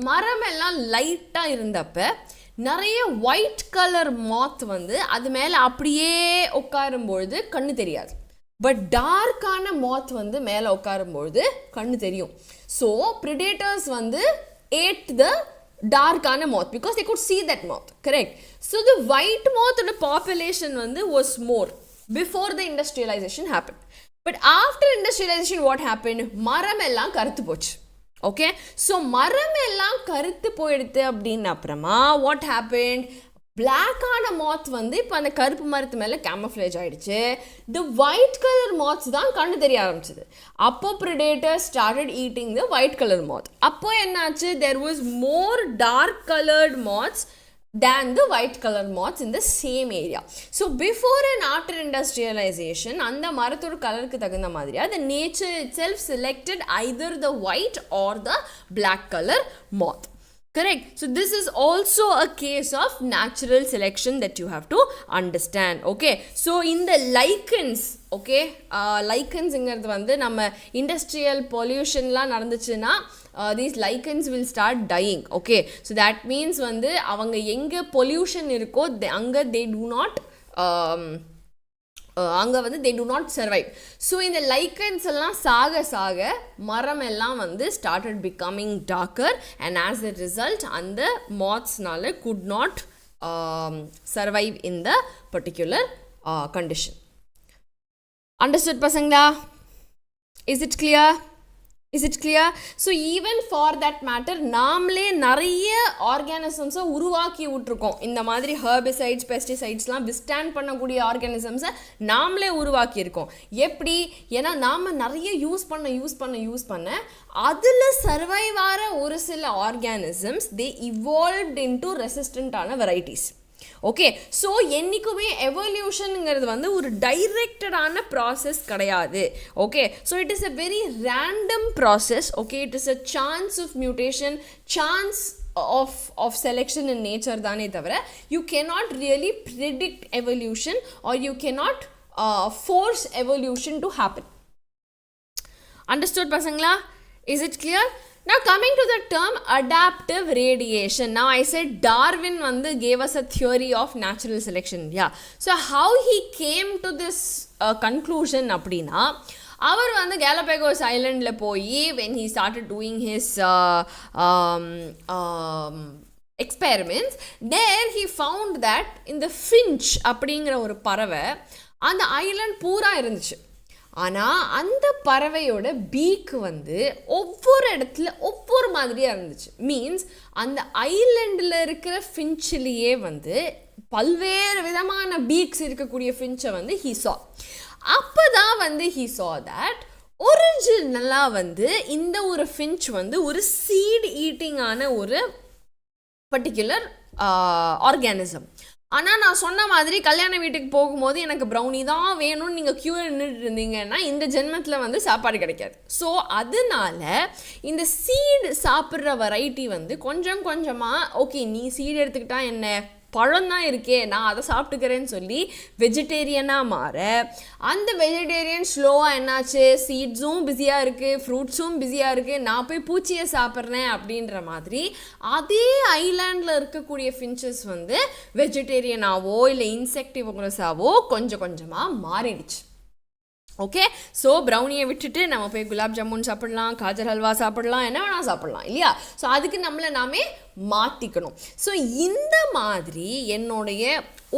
maram ella light ah irundappa நிறைய white color moth வந்து அது மேலே அப்படியே உட்காரும்பொழுது கண்ணு தெரியாது, but டார்க்கான moth வந்து மேலே உட்காரும்பொழுது கண்ணு தெரியும். ஸோ predators வந்து ate the dark moth because they could see that moth, correct? So the white moth population was more before the industrialization happened, but after industrialization what happened? Maram ellam karuthu pochu. Okay, so maram ellam karuthu poiduthu அப்படின அப்புறமா what happened? black moth வந்து இப்ப அந்த கருப்பு மரத்து மேல camouflage ஆயிடுச்சு. the white color moths தான் கண்ணு தெரிய ஆரம்பிச்சது. அப்போ predators started eating the white color moth. அப்போ என்னாச்சு? there was more dark colored moths than the white color moths in the same area. So before and after industrialization, அந்த மரத்தோட கலருக்கு தகுந்த மாதிரியா the nature itself selected either the white or the black color moth. Correct? So this is also a case of natural selection that you have to understand. Okay, so in the lichens, okay, lichens ingiradhu vandu நம்ம industrial pollution la நடந்துச்சுனா these lichens will start dying. Okay, so that means வந்து அவங்க எங்கே pollution இருக்கோ அங்கே they do not அங்கே வந்து they do not survive. So இந்த lichens எல்லாம் சாக மரம் எல்லாம் வந்து started becoming darker, and as a result அந்த mothsனால could not survive in the particular condition. Understood pasangla? Is it clear? Is it clear? So even for that matter நாமளே நிறைய ஆர்கானிசம்ஸை உருவாக்கி விட்டுருக்கோம். இந்த மாதிரி ஹெர்பிசைட்ஸ் பெஸ்டிசைட்ஸ்லாம் விஸ்டாண்ட் பண்ணக்கூடிய ஆர்கானிசம்ஸை நாமளே உருவாக்கியிருக்கோம். எப்படி? ஏன்னா நாம் நிறைய யூஸ் பண்ண அதில் சர்வைவ் ஆகிற ஒரு சில ஆர்கானிசம்ஸ் தே இவால்வ்ட் இன்டு ரெசிஸ்டண்ட்டான வெரைட்டிஸ். ஓகே, ஸோ என்றைக்குமே எவல்யூஷனுங்கிறது வந்து ஒரு டைரெக்டடான ப்ராசஸ் கிடையாது. Okay, so it is a very random process. Okay, it is a chance of mutation, chance of selection in nature தானே தவிர you cannot really predict evolution or you cannot force evolution to happen. Understood pasangla? Is it clear? Now coming to the term adaptive radiation. Now I said Darwin gave us a theory of natural selection. Yeah. So how he came to this conclusion அப்படினா அவர் வந்து Galapagos Islandல போய் when he started doing his experiments, there he found that in the finch அப்படிங்கிற ஒரு பறவை அந்த Island பூரா இருந்துச்சு. ஆனால் அந்த பறவையோட பீக்கு வந்து ஒவ்வொரு இடத்துல ஒவ்வொரு மாதிரியாக இருந்துச்சு. மீன்ஸ் அந்த ஐலண்டில் இருக்கிற ஃபின்ச்சிலேயே வந்து பல்வேறு விதமான பீக்ஸ் இருக்கக்கூடிய ஃபின்ச்சை வந்து ஹீ சா. அப்போ தான் வந்து ஹீ சா தட் ஒரிஜினலாக வந்து இந்த ஒரு ஃபின்ச் வந்து ஒரு சீட் ஈட்டிங்கான ஒரு பர்டிகுலர் ஆர்கானிசம். ஆனால் நான் சொன்ன மாதிரி கல்யாண வீட்டுக்கு போகும்போது எனக்கு ப்ரௌனி தான் வேணும்னு நீங்கள் க்யூவில் நின்றுட்டு இருந்தீங்கன்னா இந்த ஜென்மத்தில் வந்து சாப்பாடு கிடைக்காது. ஸோ அதனால இந்த சீடு சாப்பிட்ற வெரைட்டி வந்து கொஞ்சம் கொஞ்சமாக ஓகே நீ சீடு எடுத்துக்கிட்டா என்ன பழம்தான் இருக்கே நான் அதை சாப்பிட்டுக்கிறேன்னு சொல்லி வெஜிடேரியனாக மாற, அந்த வெஜிடேரியன் ஸ்லோவாக என்னாச்சு, சீட்ஸும் பிஸியாக இருக்குது, ஃப்ரூட்ஸும் பிஸியாக இருக்குது, நான் போய் பூச்சியை சாப்பிட்றேன் அப்படின்ற மாதிரி அதே ஐலாண்டில் இருக்கக்கூடிய ஃபின்ச்சஸ் வந்து வெஜிடேரியனாவோ இல்லை இன்செக்டிவரஸாவோ கொஞ்சம் கொஞ்சமாக மாறிடுச்சு. ஓகே, ஸோ ப்ரௌனியை விட்டுட்டு நம்ம போய் குலாப் ஜாமுன் சாப்பிடலாம், காஜர் ஹல்வா சாப்பிடலாம், என்ன வேணால் சாப்பிடலாம் இல்லையா? ஸோ அதுக்கு நம்மளை நாமே மாற்றிக்கணும். ஸோ இந்த மாதிரி என்னுடைய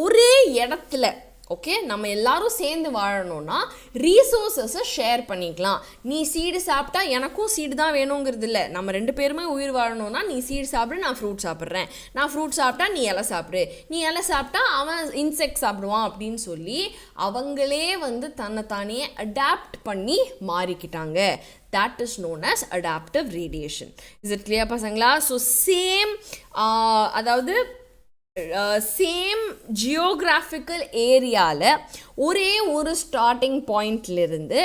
ஒரே இடத்துல ஓகே நம்ம எல்லாரும் சேர்ந்து வாழணும்னா ரீசோர்ஸஸை ஷேர் பண்ணிக்கலாம். நீ சீடு சாப்பிட்டா எனக்கும் சீடு தான் வேணுங்கிறது இல்லை, நம்ம ரெண்டு பேருமே உயிர் வாழணும்னா நீ சீடு சாப்பிடு, நான் ஃப்ரூட் சாப்பிட்றேன், நான் ஃப்ரூட் சாப்பிட்டா நீ இலை சாப்பிடு, நீ இலை சாப்பிட்டா அவன் இன்செக்ட் சாப்பிடுவான் அப்படின்னு சொல்லி அவங்களே வந்து தன்னைத்தானே அடாப்ட் பண்ணி மாறிக்கிட்டாங்க. That is known as adaptive radiation. Is it clear பசங்களா? ஸோ சேம் அதாவது சேம் ஜியோகிராஃபிக்கல் ஏரியாவில் ஒரே ஒரு ஸ்டார்டிங் பாயிண்ட்லேருந்து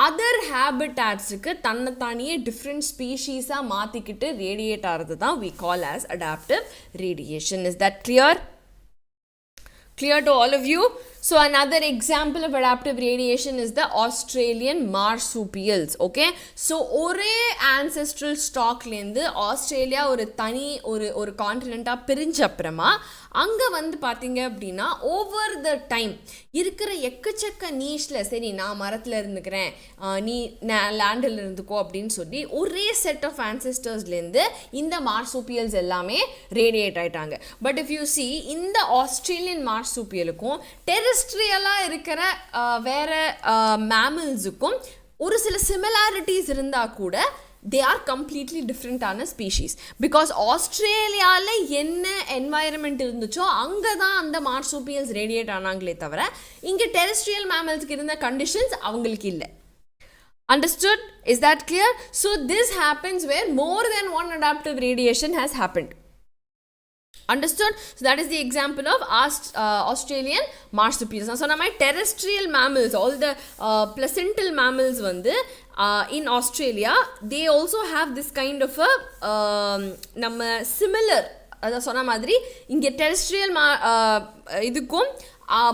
அதர் ஹேபிட்டாட்ஸுக்கு தன்னைத்தானியே டிஃப்ரெண்ட் ஸ்பீஷீஸாக மாற்றிக்கிட்டு ரேடியேட் ஆகிறது தான் we call as adaptive radiation. Is that clear? Clear to all of you? So another example of adaptive radiation is the Australian marsupials. Okay, so ஒரே ancestral stockலேருந்து Australia ஒரு தனி ஒரு கான்டினெண்ட்டாக பிரிஞ்ச அப்புறமா அங்கே வந்து பார்த்தீங்க அப்படின்னா ஓவர் த டைம் இருக்கிற எக்கச்சக்க நீஷில் சரி நான் மரத்தில் இருந்துக்கிறேன், நீ லேண்டில் இருந்துக்கோ அப்படின்னு சொல்லி ஒரே செட் ஆஃப் ஆன்செஸ்டர்ஸ்லேருந்து இந்த மார்சூப்பியல்ஸ் எல்லாமே ரேடியேட் ஆகிட்டாங்க. பட் இஃப் யூ சி இந்த ஆஸ்திரேலியன் மார்சூப்பியலுக்கும் டெரெஸ்ட்ரியலாக இருக்கிற வேறு மேமல்ஸுக்கும் ஒரு சில சிமிலாரிட்டிஸ் இருந்தால் கூட they are completely different ஆன species. because ஆஸ்திரேலியாவில் என்ன என்வாயர்மெண்ட் இருந்துச்சோ அங்கே தான் அந்த மார்சூப்பியல்ஸ் ரேடியேட் ஆனாங்களே தவிர இங்கே டெரெஸ்ட்ரியல் மேமல்ஸ்க்கு இருந்த கண்டிஷன்ஸ் அவங்களுக்கு இல்லை. Understood? Is that clear? So this happens where more than one adaptive radiation has happened. Understood? So that is the example of Australian marsupials. So now my terrestrial mammals, all the placental mammals in Australia, they also have this kind of a similar அத சொன்ன மாதிரி இங்கே terrestrial இதுக்கும்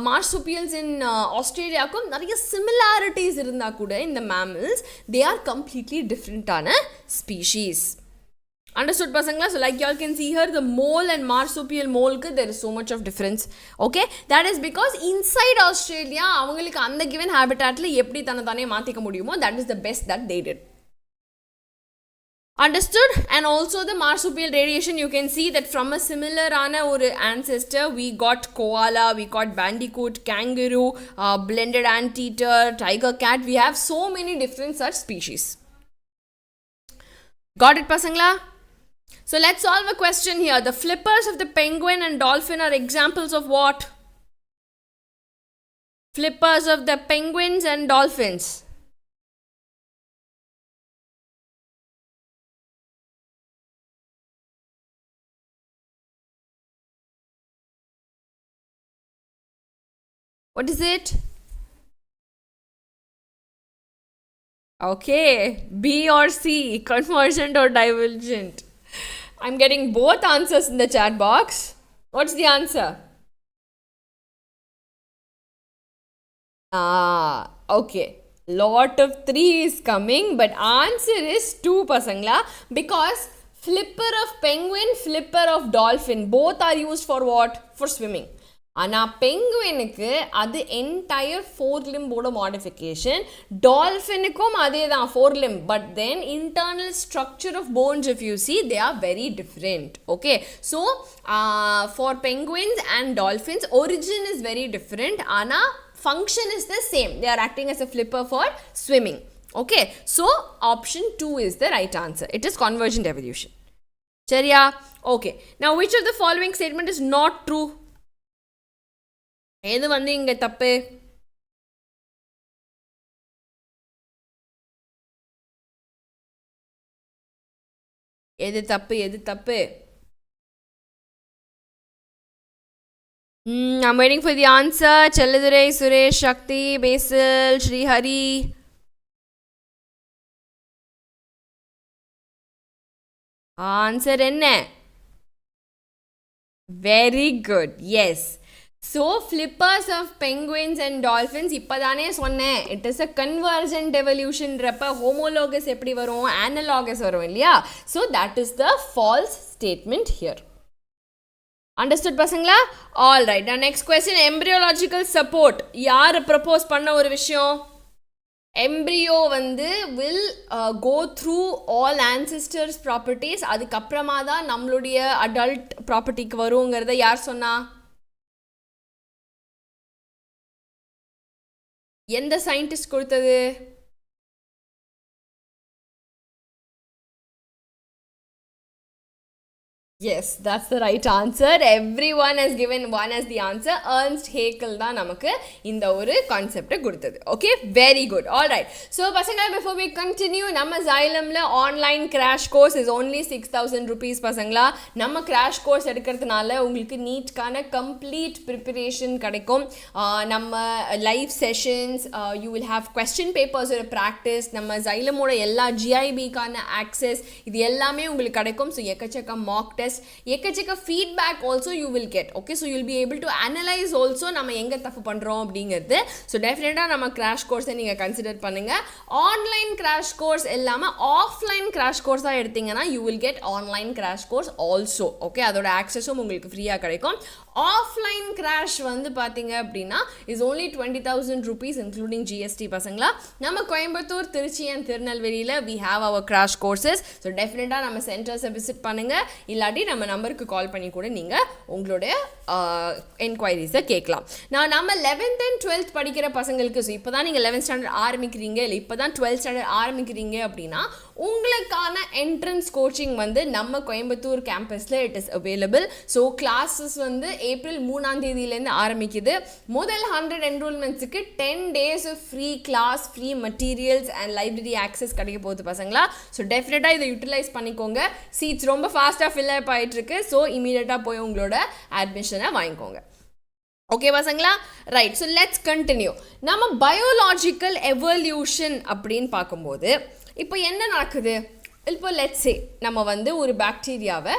மார்சுப்பியல்ஸ் இன் ஆஸ்திரேலியாவுக்கும் நிறைய similarities இருந்தால் கூட இந்த mammals they are completely டிஃப்ரெண்ட்டான species. Understood, pasangla? So like y'all can see here, the mole and marsupial mole, there is so much of difference. Okay, that is because inside Australia, avangalukku andha given habitat la eppadi thanadane maathika mudiyumo, that is the best that they did. Understood? And also the marsupial radiation, you can see that from a similar ancestor, we got koala, we got bandicoot, kangaroo, blended anteater, tiger cat. We have so many different such species. Got it, pasangla? So let's solve a question here. The flippers of the penguin and dolphin are examples of what? Flippers of the penguins and dolphins. What is it? Okay, B or C, convergent or divergent? I'm getting both answers in the chat box. What's the answer? Okay. Lot of 3 is coming, but answer is 2, pasangla, because flipper of penguin, flipper of dolphin, both are used for what? For swimming. ஆனால் பெங்குவினுக்கு அது entire 4 லிம்போட modification, டால்ஃபினுக்கும் அதே தான் 4 limb, but then internal structure of bones if you see they are very different. Okay, so for penguins and dolphins origin is very different, ஆனால் function is the same. They are acting as a flipper for swimming. Okay, so option 2 is the right answer. It is convergent evolution. Chariya? Okay, now which of the following statement is not true? எது வந்து இங்க தப்பு? எது தப்பு? I'm waiting for the answer. Chelladurai, Suresh, Shakti, Basil, Shri Hari. Answer என்ன? Very good. Yes. So flippers of penguins and dolphins, இப்பதானே சொன்னேன், it is a convergent evolution. ரப்ப homologous எப்படி வரும், analogous வரும் இல்லையா? So that is the false statement here. Understood, pasangla? All right, now next question, embryological support யார் propose பண்ண ஒரு விஷயம்? embryo வந்து will go through all ancestors properties, அதுக்கப்புறமா தான் நம்மளுடைய adult propertyக்கு வருங்கிறத யார் சொன்னா? எந்த சயின்டிஸ்ட் கொடுத்தது? Yes, that's the right answer. Everyone has given one as the answer. Ernst Haeckel தான் நமக்கு இந்த ஒரு கான்செப்டை கொடுத்தது. Okay, very good. All right. So பசங்க, before we continue, நம்ம Xylemல online crash course is only 6,000 rupees பசங்களா. நம்ம கிராஷ் கோர்ஸ் எடுக்கிறதுனால உங்களுக்கு நீட்கான கம்ப்ளீட் ப்ரிப்பரேஷன் கிடைக்கும். நம்ம live sessions, you will have question papers ஒரு ப்ராக்டிஸ், நம்ம Xylemோட எல்லா GIBக்கான ஆக்சஸ், இது எல்லாமே உங்களுக்கு கிடைக்கும். ஸோ எக்கச்சக்க மாக் டெஸ்ட், எக்கச்சக்க feedback also you will get. Okay, so you'll be able to analyze also நம்ம எங்க தப்பு பண்றோம் அப்படிங்கிறது. ஸோ டெஃபினட்டா நம்ம கிராஷ் கோர்ஸை நீங்க கன்சிடர் பண்ணுங்க. ஆன்லைன் கிராஷ் கோர்ஸ் இல்லாம ஆஃப்லைன் கிராஷ் கோர்ஸா எடுத்தீங்கன்னா you will get online crash course also. Okay, அதோட ஆக்சஸும் உங்களுக்கு ஃப்ரீயா கிடைக்கும். ஆஃப்லைன் கிராஷ் வந்து பார்த்தீங்க அப்படின்னா is only 20,000 rupees including GST பசங்களா. நம்ம கோயம்புத்தூர், திருச்சி அண்ட் திருநெல்வேலியில் we have our crash courses. So டெஃபினட்டாக நம்ம சென்டர்ஸை விசிட் பண்ணுங்க, இல்லாட்டி நம்ம நம்பருக்கு கால் பண்ணி கூட நீங்கள் உங்களுடைய என்கொயரிஸை கேட்கலாம். நம்ம 11th and 12th படிக்கிற பசங்களுக்கு, ஸோ இப்போ தான் நீங்கள் 11th ஸ்டாண்டர்ட் ஆரம்பிக்கிறீங்க, இல்லை இப்போ தான் 12th ஸ்டாண்டர்ட் ஆரம்பிக்கிறீங்க அப்படின்னா உங்களுக்கான என்ட்ரன்ஸ் கோச்சிங் வந்து நம்ம கோயம்புத்தூர் கேம்பஸில் it is available. So classes வந்து ஏப்ரல் 3ஆம் தேதியிலேருந்து ஆரம்பிக்குது. முதல் 100 என்ரோல்மெண்ட்ஸுக்கு 10 days of free class, free materials and library access கிடைக்க போகுது பசங்களா. ஸோ டெஃபினட்டாக இதை யூட்டிலைஸ் பண்ணிக்கோங்க. சீட்ஸ் ரொம்ப ஃபாஸ்ட்டாக ஃபில் அப் ஆகிட்டுருக்கு. ஸோ இமீடியட்டாக போய் உங்களோட அட்மிஷனை வாங்கிக்கோங்க. ஓகே பசங்களா, ரைட். So let's continue. நம்ம பயோலாஜிக்கல் எவல்யூஷன் அப்படின்னு பார்க்கும்போது இப்போ என்ன நடக்குது? இப்போ லெட்ஸ் சே நம்ம வந்து ஒரு பாக்டீரியாவை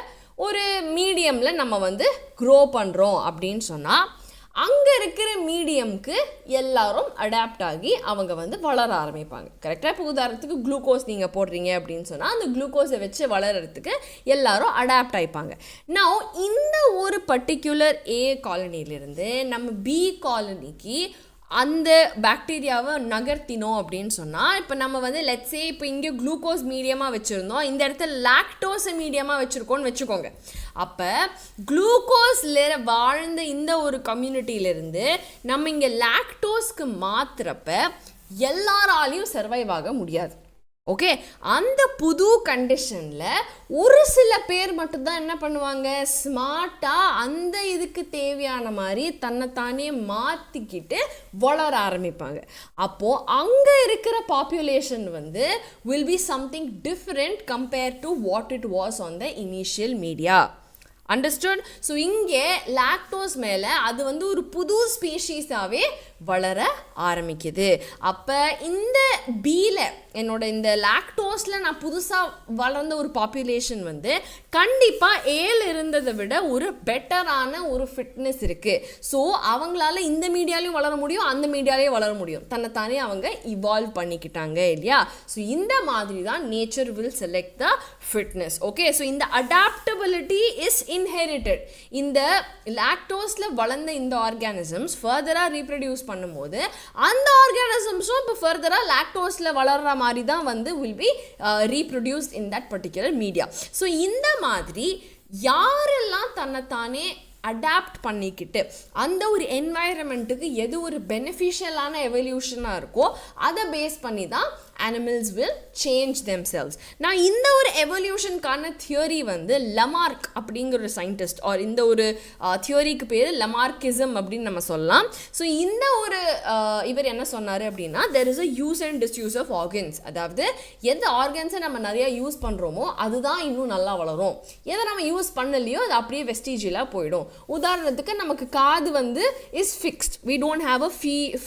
ஒரு மீடியமில் நம்ம வந்து க்ரோ பண்ணுறோம் அப்படின்னு சொன்னால் அங்கே இருக்கிற மீடியம்க்கு எல்லாரும் அடாப்ட் ஆகி அவங்க வந்து வளர ஆரம்பிப்பாங்க. கரெக்டாக? இப்போ உதாரணத்துக்கு குளுக்கோஸ் நீங்கள் போடுறீங்க அப்படின்னு சொன்னால் அந்த குளுக்கோஸை வச்சு வளர்கிறதுக்கு எல்லாரும் அடாப்ட் ஆகிப்பாங்க. நவ் இந்த ஒரு பர்டிகுலர் ஏ காலனியிலிருந்து நம்ம பி காலனிக்கு அந்த பாக்டீரியாவை நகர்த்தினோம் அப்படின்னு சொன்னால், இப்போ நம்ம வந்து லெட்ஸே இப்போ இங்கே குளுக்கோஸ் மீடியமாக வச்சுருந்தோம், இந்த இடத்துல லாக்டோஸை மீடியமாக வச்சுருக்கோன்னு வச்சுக்கோங்க. அப்போ குளுக்கோஸில் வாழ்ந்த இந்த ஒரு கம்யூனிட்டியிலேருந்து நம்ம இங்கே லாக்டோஸ்க்கு மாற்றுறப்ப எல்லாராலையும் சர்வைவ் ஆக முடியாது. ஓகே, அந்த புது கண்டிஷனில் ஒரு சில பேர் மட்டும்தான் என்ன பண்ணுவாங்க, ஸ்மார்ட்டாக அந்த இதுக்கு தேவையான மாதிரி தன்னைத்தானே மாற்றிக்கிட்டு வளர ஆரம்பிப்பாங்க. அப்போது அங்கே இருக்கிற பாப்புலேஷன் வந்து will be something different compared to what it was on the initial media. Understood? So இங்கே லாக்டோஸ் மேலே அது வந்து ஒரு புது ஸ்பீஷீஸாகவே வளர ஆரம்பிக்குது. அப்போ இந்த பியில் என்னோட இந்த லாக்டோஸில் நான் புதுசாக வளர்ந்த ஒரு பாப்புலேஷன் வந்து கண்டிப்பாக ஏழு இருந்ததை விட ஒரு பெட்டரான ஒரு ஃபிட்னஸ் இருக்குது. ஸோ அவங்களால இந்த மீடியாலையும் வளர முடியும், அந்த மீடியாலையும் வளர முடியும், தன்னைத்தானே அவங்க இவால்வ் பண்ணிக்கிட்டாங்க இல்லையா? ஸோ இந்த மாதிரி தான் nature will select the fitness. Okay, so இந்த அடாப்டபிலிட்டி இஸ் இன்ஹெரிட்டட். இந்த லாக்டோஸில் வளர்ந்த இந்த ஆர்கானிசம்ஸ் ஃபர்தராக ரீப்ரொடியூஸ் பண்ணும்போது அந்த ஆர்கானிசம்ஸும் இப்போ ஃபர்தராக லாக்டோஸில் வளர்கிற மாதிரி தான் வந்து will be reproduced in that particular media. So இந்த மாதிரி யாரெல்லாம் தன்னைத்தானே அடாப்ட் பண்ணிக்கிட்டு அந்த ஒரு என்வாயரமெண்ட்டுக்கு எது ஒரு பெனிஃபிஷியலான எவல்யூஷனாக இருக்கோ அதை பேஸ் பண்ணி தான் animals will change themselves. நான் இந்த ஒரு எவல்யூஷனுக்கான தியோரி வந்து லமார்க் அப்படிங்கிற ஒரு சயின்டிஸ்ட் ஆர் இந்த ஒரு தியோரிக்கு பேர் லமார்க்கிசம் அப்படின்னு நம்ம சொல்லலாம். ஸோ இந்த ஒரு இவர் என்ன சொன்னார் அப்படின்னா, there is a use and disuse of organs. அதாவது எந்த ஆர்கன்ஸை நம்ம நிறையா யூஸ் பண்ணுறோமோ அதுதான் இன்னும் நல்லா வளரும், எதை நம்ம யூஸ் பண்ணலையோ அது அப்படியே வெஸ்டீஜியலாக போயிடும். உதாரணத்துக்கு நமக்கு காது வந்து is fixed, we don't have a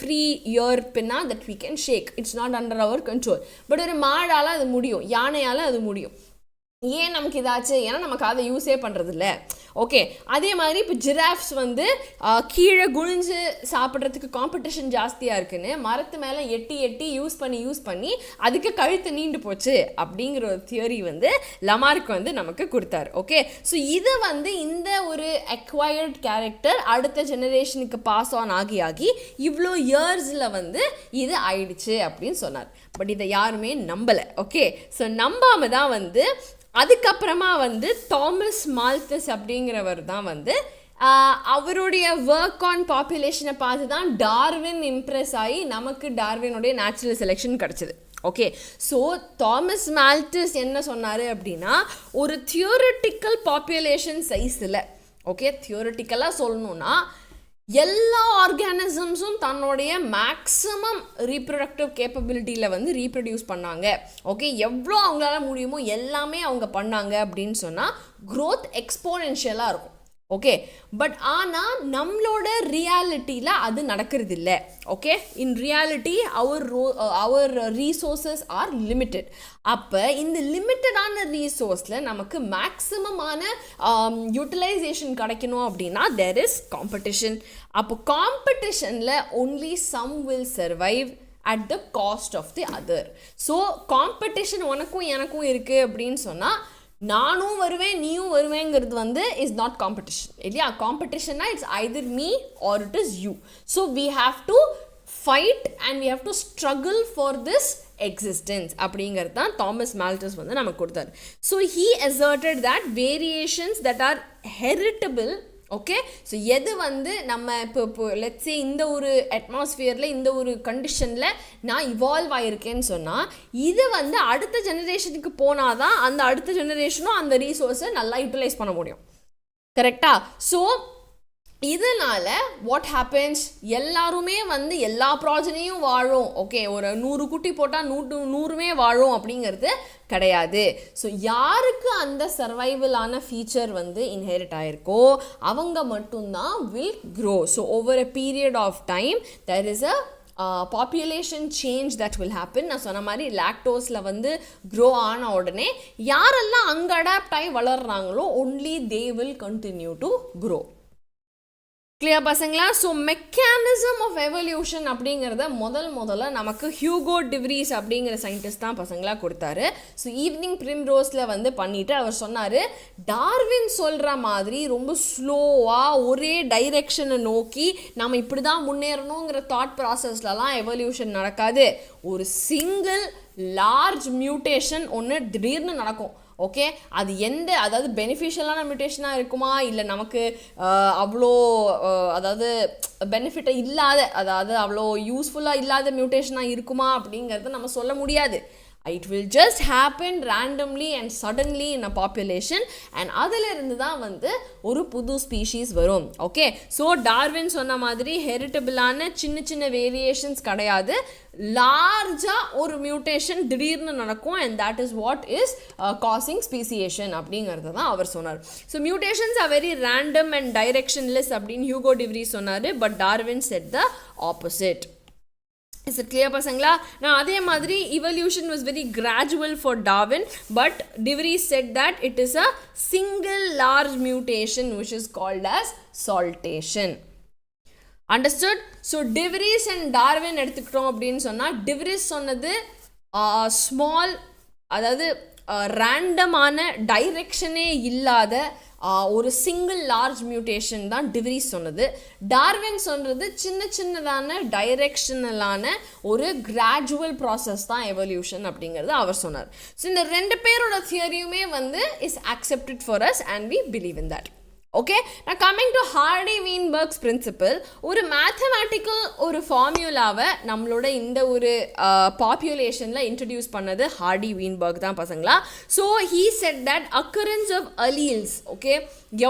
free ear pinna that we can shake, it's not under our control. But ஒரு மாடால் அது முடியும், யானையால் அது முடியும். ஏன் நமக்கு இதாச்சு? ஏன்னா நமக்கு அதை யூஸே பண்ணுறது இல்லை. ஓகே, அதே மாதிரி இப்போ ஜிராஃப்ஸ் வந்து கீழே குனிஞ்சு சாப்பிட்றதுக்கு காம்படிஷன் ஜாஸ்தியாக இருக்குன்னு மரத்து மேலே எட்டி எட்டி யூஸ் பண்ணி அதுக்கு கழுத்து நீண்டு போச்சு அப்படிங்கிற ஒரு தியரி வந்து லமார்க் வந்து நமக்கு கொடுத்தாரு. ஓகே, ஸோ இது வந்து இந்த ஒரு அக்வயர்ட் கேரக்டர் அடுத்த ஜெனரேஷனுக்கு பாஸ் ஆன் ஆகி இவ்வளோ இயர்ஸில் வந்து இது ஆயிடுச்சு அப்படின்னு சொன்னார். பட் இதை யாருமே நம்பலை. ஓகே, ஸோ நம்பாம தான் வந்து அதுக்கப்புறமா வந்து தாமஸ் மால்தஸ் அப்படிங்கிறவர் தான் வந்து அவருடைய ஒர்க் ஆன் பாப்புலேஷனை பார்த்து தான் டார்வின் இம்ப்ரெஸ் ஆகி நமக்கு டார்வினுடைய நேச்சுரல் செலெக்ஷன் கிடச்சிது. ஓகே, ஸோ தாமஸ் மால்தஸ் என்ன சொன்னார் அப்படின்னா, ஒரு தியோரிட்டிக்கல் பாப்புலேஷன் சைஸில், ஓகே தியோரிட்டிக்கலாக சொல்லணுன்னா எல்லா ஆர்கானிசம்ஸும் தன்னுடைய மேக்ஸிமம் ரீப்ரொடக்டிவ் கேப்பபிலிட்டியில் வந்து ரீப்ரொடியூஸ் பண்ணாங்க. ஓகே, எவ்வளோ அவங்களால முடியுமோ எல்லாமே அவங்க பண்ணாங்க அப்படின்னு சொன்னால் க்ரோத் எக்ஸ்போனென்ஷியலாக இருக்கும். ஓகே, பட் ஆனால் நம்மளோட ரியாலிட்டியில் அது நடக்கிறது இல்லை. Okay, in reality our resources are limited. அப்போ இந்த லிமிட்டடான ரீசோர்ஸில் நமக்கு மேக்ஸிமமான யூட்டிலைசேஷன் கிடைக்கணும் அப்படின்னா தேர் இஸ் காம்படிஷன். அப்போ காம்படிஷனில் only some will survive at the cost of the other. So competition உனக்கும் எனக்கும் இருக்குது அப்படின்னு சொன்னால் நானும் வருவேன் நீயும் வருவேங்கிறது வந்து இஸ் நாட் காம்படிஷன் இல்லையா? காம்படிஷன்னா it's either me or it is you. So we have to fight and we have to struggle for this existence அப்படிங்கிறது தான் தாமஸ் மால்தஸ் வந்து நமக்கு கொடுத்தாரு. So he asserted that variations that are heritable. Okay, so எது வந்து நம்ம இப்போ let's say இந்த ஒரு அட்மாஸ்ஃபியரில் இந்த ஒரு கண்டிஷனில் நான் இவால்வ் ஆகிருக்கேன்னு சொன்னால் இது வந்து அடுத்த ஜெனரேஷனுக்கு போனால் தான் அந்த அடுத்த ஜெனரேஷனும் அந்த ரீசோர்ஸை நல்லா யூட்டிலைஸ் பண்ண முடியும். கரெக்டாக? ஸோ இதனால் வாட் ஹேப்பன்ஸ், எல்லாருமே வந்து எல்லா ப்ராஜனையும் வாழும். ஓகே, ஒரு 100 குட்டி போட்டால் 100மே வாழும் அப்படிங்கிறது கிடையாது. ஸோ யாருக்கு அந்த சர்வைவலான ஃபீச்சர் வந்து இன்ஹெரிட் ஆகிருக்கோ அவங்க மட்டும்தான் will grow. So over a period of time there is a population change that will happen. நான் சொன்ன மாதிரி லாக்டோஸில் வந்து க்ரோ ஆன உடனே யாரெல்லாம் அங்கே அடாப்ட் ஆகி வளர்கிறாங்களோ only they will continue to grow. Clear பசங்களா? ஸோ மெக்கானிசம் ஆஃப் எவல்யூஷன் அப்படிங்கிறத முதல்ல நமக்கு ஹியூகோ டிவ்ரீஸ் அப்படிங்கிற சயின்டிஸ்ட் தான் பசங்களா கொடுத்தாரு. ஸோ ஈவினிங் பிரிம்ரோஸில் வந்து பண்ணிவிட்டு அவர் சொன்னார், டார்வின் சொல்கிற மாதிரி ரொம்ப ஸ்லோவாக ஒரே டைரெக்ஷனை நோக்கி நம்ம இப்படி தான் முன்னேறணுங்கிற தாட் ப்ராசஸ்லலாம் எவல்யூஷன் நடக்காது. ஒரு சிங்கிள் லார்ஜ் மியூட்டேஷன் ஒன்று திடீர்னு நடக்கும். ஓகே, அது அதாவது பெனிஃபிஷியலான மியூட்டேஷனாக இருக்குமா, இல்லை நமக்கு அவ்வளோ அதாவது பெனிஃபிட்டை இல்லாத, அதாவது அவ்வளோ யூஸ்ஃபுல்லாக இல்லாத மியூட்டேஷனாக இருக்குமா அப்படிங்கிறத நம்ம சொல்ல முடியாது. It will just happen randomly and suddenly in a population, and அதிலிருந்து தான் வந்து ஒரு புது ஸ்பீஷீஸ் வரும். ஓகே, ஸோ டார்வின் சொன்ன மாதிரி ஹெரிட்டபிளான சின்ன வேரியேஷன்ஸ் கிடையாது, லார்ஜாக ஒரு மியூட்டேஷன் திடீர்னு நடக்கும், and that is what is causing speciation அப்படிங்கிறது தான் அவர் சொன்னார். So mutations are very random and directionless அப்படின்னு ஹியூகோ டிவ்ரி சொன்னார், but Darwin said the opposite. Is it clear பசங்களா? நான் அதே மாதிரி evolution was very gradual for Darwin, but De Vries said that it is a single large mutation which is called as saltation. Understood? So De Vries and Darwin எடுத்துக்கிட்டோம் அப்படின்னு சொன்னால், De Vries சொன்னது small, அதாவது ரேண்டமான டைரெக்ஷனே இல்லாத ஒரு single large mutation தான் De Vries சொன்னது. Darwin சொன்னது சின்னதான டைரெக்ஷனலான ஒரு கிராஜுவல் ப்ராசஸ் தான் எவல்யூஷன் அப்படிங்கிறது அவர் சொன்னார். ஸோ இந்த ரெண்டு பேரோட தியரியுமே வந்து is accepted for us and we believe in that. Okay, நான் கம்மிங் டு Hardy-Weinberg's Principle, ஒரு மேத்தமேட்டிக்கல் ஒரு ஃபார்முலாவை நம்மளோட இந்த ஒரு பாப்புலேஷனில் இன்ட்ரடியூஸ் பண்ணது Hardy-Weinberg தான் பசங்களா. So he said that occurrence of alleles, okay,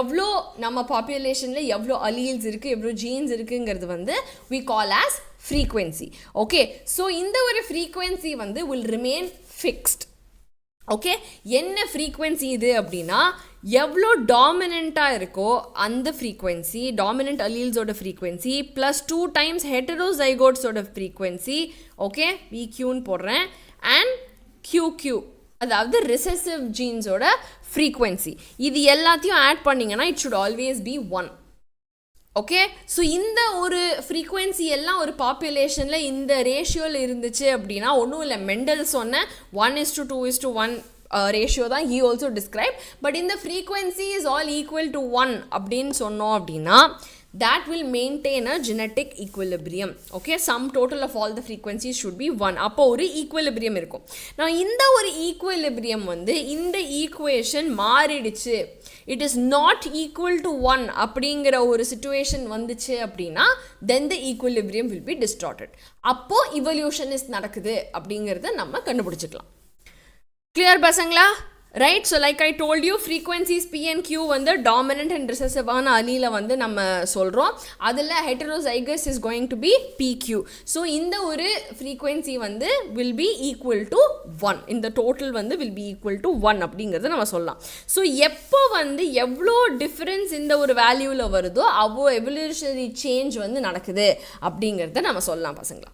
எவ்வளோ நம்ம பாப்புலேஷனில் எவ்வளோ alleles இருக்குது, எவ்வளோ ஜீன்ஸ் இருக்குங்கிறது வந்து we call as frequency. Okay, so இந்த ஒரு frequency வந்து will remain fixed. ஓகே, என்ன ஃப்ரீக்வன்சி இது அப்படின்னா, எவ்வளோ டாமினண்ட்டாக இருக்கோ அந்த ஃப்ரீக்வன்சி, டாமினண்ட் அலீல்ஸோட ஃப்ரீக்வன்சி ப்ளஸ் 2 times ஹெட்டரோசைகோட்ஸோட ஃப்ரீக்வன்சி, ஓகே, விக்யூன்னு போடுறேன், அண்ட் QQ, அதாவது ரிசெசிவ் ஜீன்ஸோட ஃப்ரீக்வன்சி, இது எல்லாத்தையும் ஆட் பண்ணிங்கன்னா it should always be 1. Okay, so இந்த ஒரு ஃப்ரீக்வன்சி எல்லாம் ஒரு பாப்புலேஷனில் இந்த ரேஷியோவில் இருந்துச்சு அப்படின்னா ஒன்றும் இல்லை, மெண்டல் சொன்ன 1:2:1 ரேஷியோ தான் he also described, பட் இந்த frequency is all equal to 1 அப்படின்னு சொன்னோம் அப்படின்னா that will maintain a genetic equilibrium. Okay, sum total of all the frequencies should be 1. அப்போ ஒரு equilibrium இருக்கும். நான் இந்த ஒரு equilibrium வந்து இந்த ஈக்குவேஷன் மாறிடுச்சு, it is not equal to 1 அப்படிங்கிற ஒரு situation வந்துச்சு அப்படின்னா then the equilibrium will be distorted. அப்போ evolution is நடக்குது அப்படிங்கிறத நம்ம கண்டுபிடிச்சிக்கலாம். Clear பசங்களா? Right, so like I told you, frequencies P and Q வந்து dominant and recessive ஆன அலீல வந்து நம்ம சொல்கிறோம், அதில் heterozygous is going to be PQ. So இந்த ஒரு frequency வந்து will be equal to 1, இந்த total வந்து will be equal to 1 அப்படிங்கிறது நம்ம சொல்லலாம். ஸோ எப்போ வந்து எவ்வளோ டிஃப்ரென்ஸ் இந்த ஒரு வேல்யூவில் வருதோ அவ்வளோ எவல்யூஷனரி சேஞ்ச் வந்து நடக்குது அப்படிங்கிறத நம்ம சொல்லலாம் பசங்களா.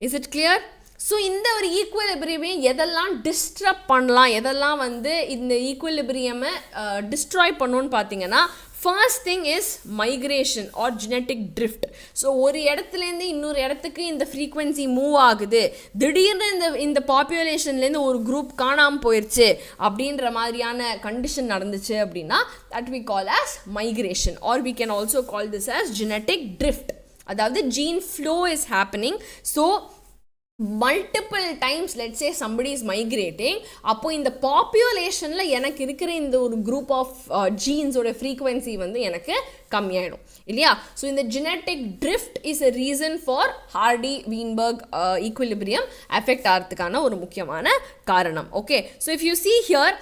Is it clear? ஸோ இந்த ஒரு ஈக்குவலிபிரியமை எதெல்லாம் டிஸ்டர்ப் பண்ணலாம், எதெல்லாம் வந்து இந்த ஈக்குவலிபிரியமை டிஸ்ட்ராய் பண்ணணும்னு பார்த்தீங்கன்னா, first thing is migration or genetic drift. So ஒரு இடத்துலேருந்து இன்னொரு இடத்துக்கு இந்த ஃப்ரீக்வன்சி மூவ் ஆகுது, திடீர்னு இந்த பாப்புலேஷன்லேருந்து ஒரு குரூப் காணாமல் போயிடுச்சு அப்படின்ற மாதிரியான கண்டிஷன் நடந்துச்சு அப்படின்னா that we call as migration, or we can also call this as genetic drift. அதாவது gene flow is happening. So multiple times, let's say somebody is migrating, அப்போ இந்த பாப்புலேஷனில் எனக்கு இருக்கிற இந்த ஒரு குரூப் ஆஃப் ஜீன்ஸோட ஃப்ரீக்வன்சி வந்து எனக்கு கம்மியாயிடும் இல்லையா. ஸோ இந்த genetic drift is a reason for Hardy-Weinberg equilibrium effect ஆகிறதுக்கான ஒரு முக்கியமான காரணம். Okay, so if you see here,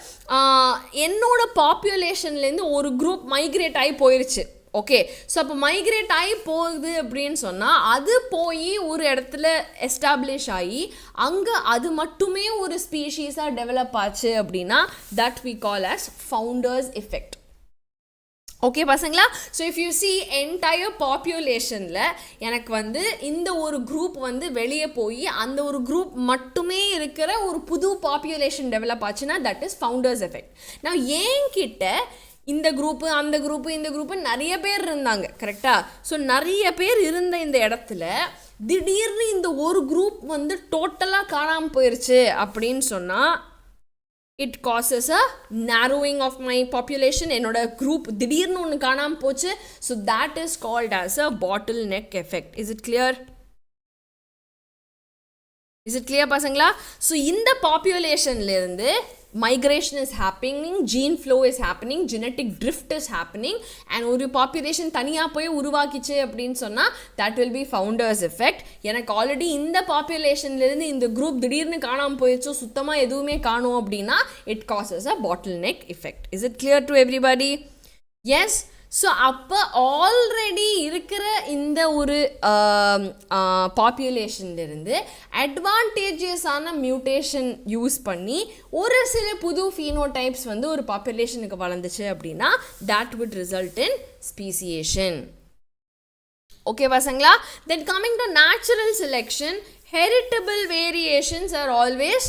என்னோட பாப்புலேஷன்லேருந்து ஒரு குரூப் மைக்ரேட் ஆகி போயிடுச்சு. ஓகே, ஸோ அப்போ மைக்ரேட் ஆகி போகுது அப்படின்னு சொன்னால் அது போய் ஒரு இடத்துல எஸ்டாப்ளிஷ் ஆகி அங்கே அது மட்டுமே ஒரு ஸ்பீஷீஸாக டெவலப் ஆச்சு அப்படின்னா that we call as founder's effect. Okay பசங்களா? So if you see entire பாப்புலேஷனில் எனக்கு வந்து இந்த ஒரு குரூப் வந்து வெளியே போய் அந்த ஒரு குரூப் மட்டுமே இருக்கிற ஒரு புது பாப்புலேஷன் டெவலப் ஆச்சுன்னா தட் இஸ் ஃபவுண்டர்ஸ் எஃபெக்ட். நான் என்கிட்ட இந்த குரூப்பு அந்த குரூப்பு இந்த குரூப்பு நிறைய பேர் இருந்தாங்க கரெக்டா. ஸோ நிறைய பேர் இருந்த இந்த இடத்துல திடீர்னு இந்த ஒரு குரூப் வந்து டோட்டலாக காணாமல் போயிடுச்சு அப்படின்னு சொன்னால் it causes a narrowing of my population. என்னோட குரூப் திடீர்னு ஒன்று காணாமல் போச்சு. So that is called as a bottleneck effect. Is it clear? Is it clear பசங்களா? ஸோ இந்த பாப்புலேஷன்லேருந்து migration is happening, gene flow is happening, genetic drift is happening, and ஒரு population தனியாக போய் உருவாக்கிச்சு அப்படின்னு சொன்னால் that will be founders effect. எனக்கு already இந்த பாப்புலேஷன்லேருந்து இந்த குரூப் திடீர்னு காணாமல் போயிடுச்சோ சுத்தமாக எதுவுமே காணும் அப்படின்னா it causes a bottleneck effect. Is it clear to everybody? Yes. So அப்போ ஆல்ரெடி இருக்கிற இந்த ஒரு பாப்புலேஷன்லேருந்து அட்வான்டேஜஸான மியூட்டேஷன் யூஸ் பண்ணி ஒரு சில புது ஃபீனோடைப்ஸ் வந்து ஒரு பாப்புலேஷனுக்கு வளர்ந்துச்சு அப்படின்னா that would result in speciation. Okay பசங்களா. Then coming to natural selection, heritable variations are always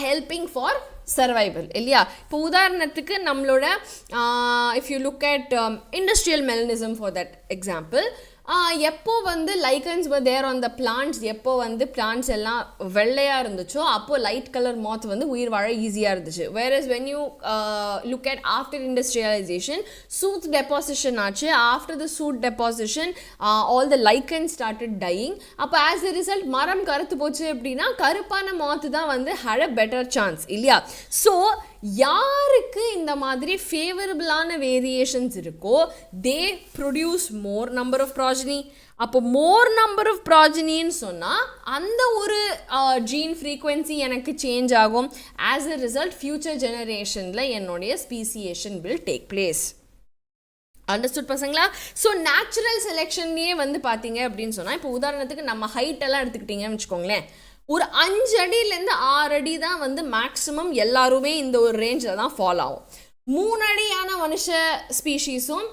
helping for survival இல்லையா. இப்போ உதாரணத்துக்கு நம்மளோட if you look at industrial melanism for that example, எப்போ வந்து lichens there on the plants, எப்போ வந்து plants எல்லாம் வெள்ளையாக இருந்துச்சோ அப்போது லைட் கலர் மாத் வந்து உயிர் வாழ ஈஸியாக இருந்துச்சு. Whereas when you look at after industrialisation soot deposition ஆச்சு. After the soot deposition all the lichens started dying. அப்போ ஆஸ் எ ரிசல்ட் மரம் கருத்து போச்சு அப்படின்னா கருப்பான மாத்து தான் வந்து ஹேட் அ பெட்டர் சான்ஸ் இல்லையா. ஸோ யாருக்கு இந்த மாதிரி ஃபேவரபிளான வேரியேஷன்ஸ் இருக்கோ they produce more number of progeny. அப்போ மோர் நம்பர் ஆஃப் ப்ராஜனின்னு சொன்னால் அந்த ஒரு ஜீன் ஃப்ரீக்வன்சி எனக்கு சேஞ்ச் ஆகும். ஆஸ் எ ரிசல்ட் ஃபியூச்சர் ஜெனரேஷனில் என்னுடைய speciation will take place. Understood பசங்களா. ஸோ நேச்சுரல் செலெக்ஷன்லேயே வந்து பார்த்தீங்க அப்படின்னு சொன்னால் இப்போ உதாரணத்துக்கு நம்ம ஹைட் எல்லாம் எடுத்துக்கிட்டிங்கன்னு வச்சுக்கோங்களேன், ஒரு 5 அடியிலேருந்து 6 அடி தான் வந்து மேக்ஸிமம் எல்லாருமே இந்த ஒரு ரேஞ்சில் தான் ஃபாலோ ஆகும். 3 அடியான மனுஷ ஸ்பீஷீஸும்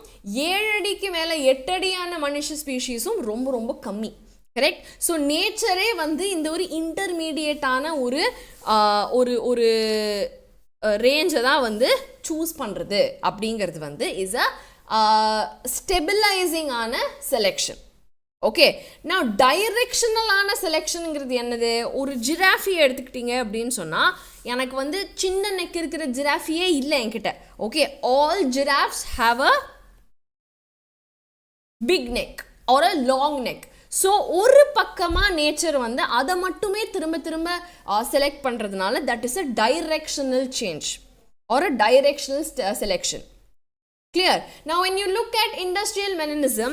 7 அடிக்கு மேலே 8 அடியான மனுஷ ஸ்பீஷீஸும் ரொம்ப ரொம்ப கம்மி. கரெக்ட். ஸோ நேச்சரே வந்து இந்த ஒரு இன்டர்மீடியேட்டான ஒரு ஒரு ரேஞ்சை தான் வந்து சூஸ் பண்ணுறது அப்படிங்கிறது வந்து இஸ் அ ஸ்டெபிலைசிங் ஆன செலெக்ஷன். ஓகே. நான் டைரெக்ஷனலான செலெக்ஷனுங்கிறது என்னது, ஒரு ஜிராஃபியை எடுத்துக்கிட்டீங்க அப்படின்னு சொன்னால் எனக்கு வந்து சின்ன நெக் இருக்கிற ஜிராஃபியே இல்லை என்கிட்ட. Okay. All giraffes have a big neck or a long neck. So ஒரு பக்கமாக நேச்சர் வந்து அதை மட்டுமே திரும்ப திரும்ப செலக்ட் பண்ணுறதுனால that is a directional change or a directional selection. Clear. Now when you look at industrial melanism,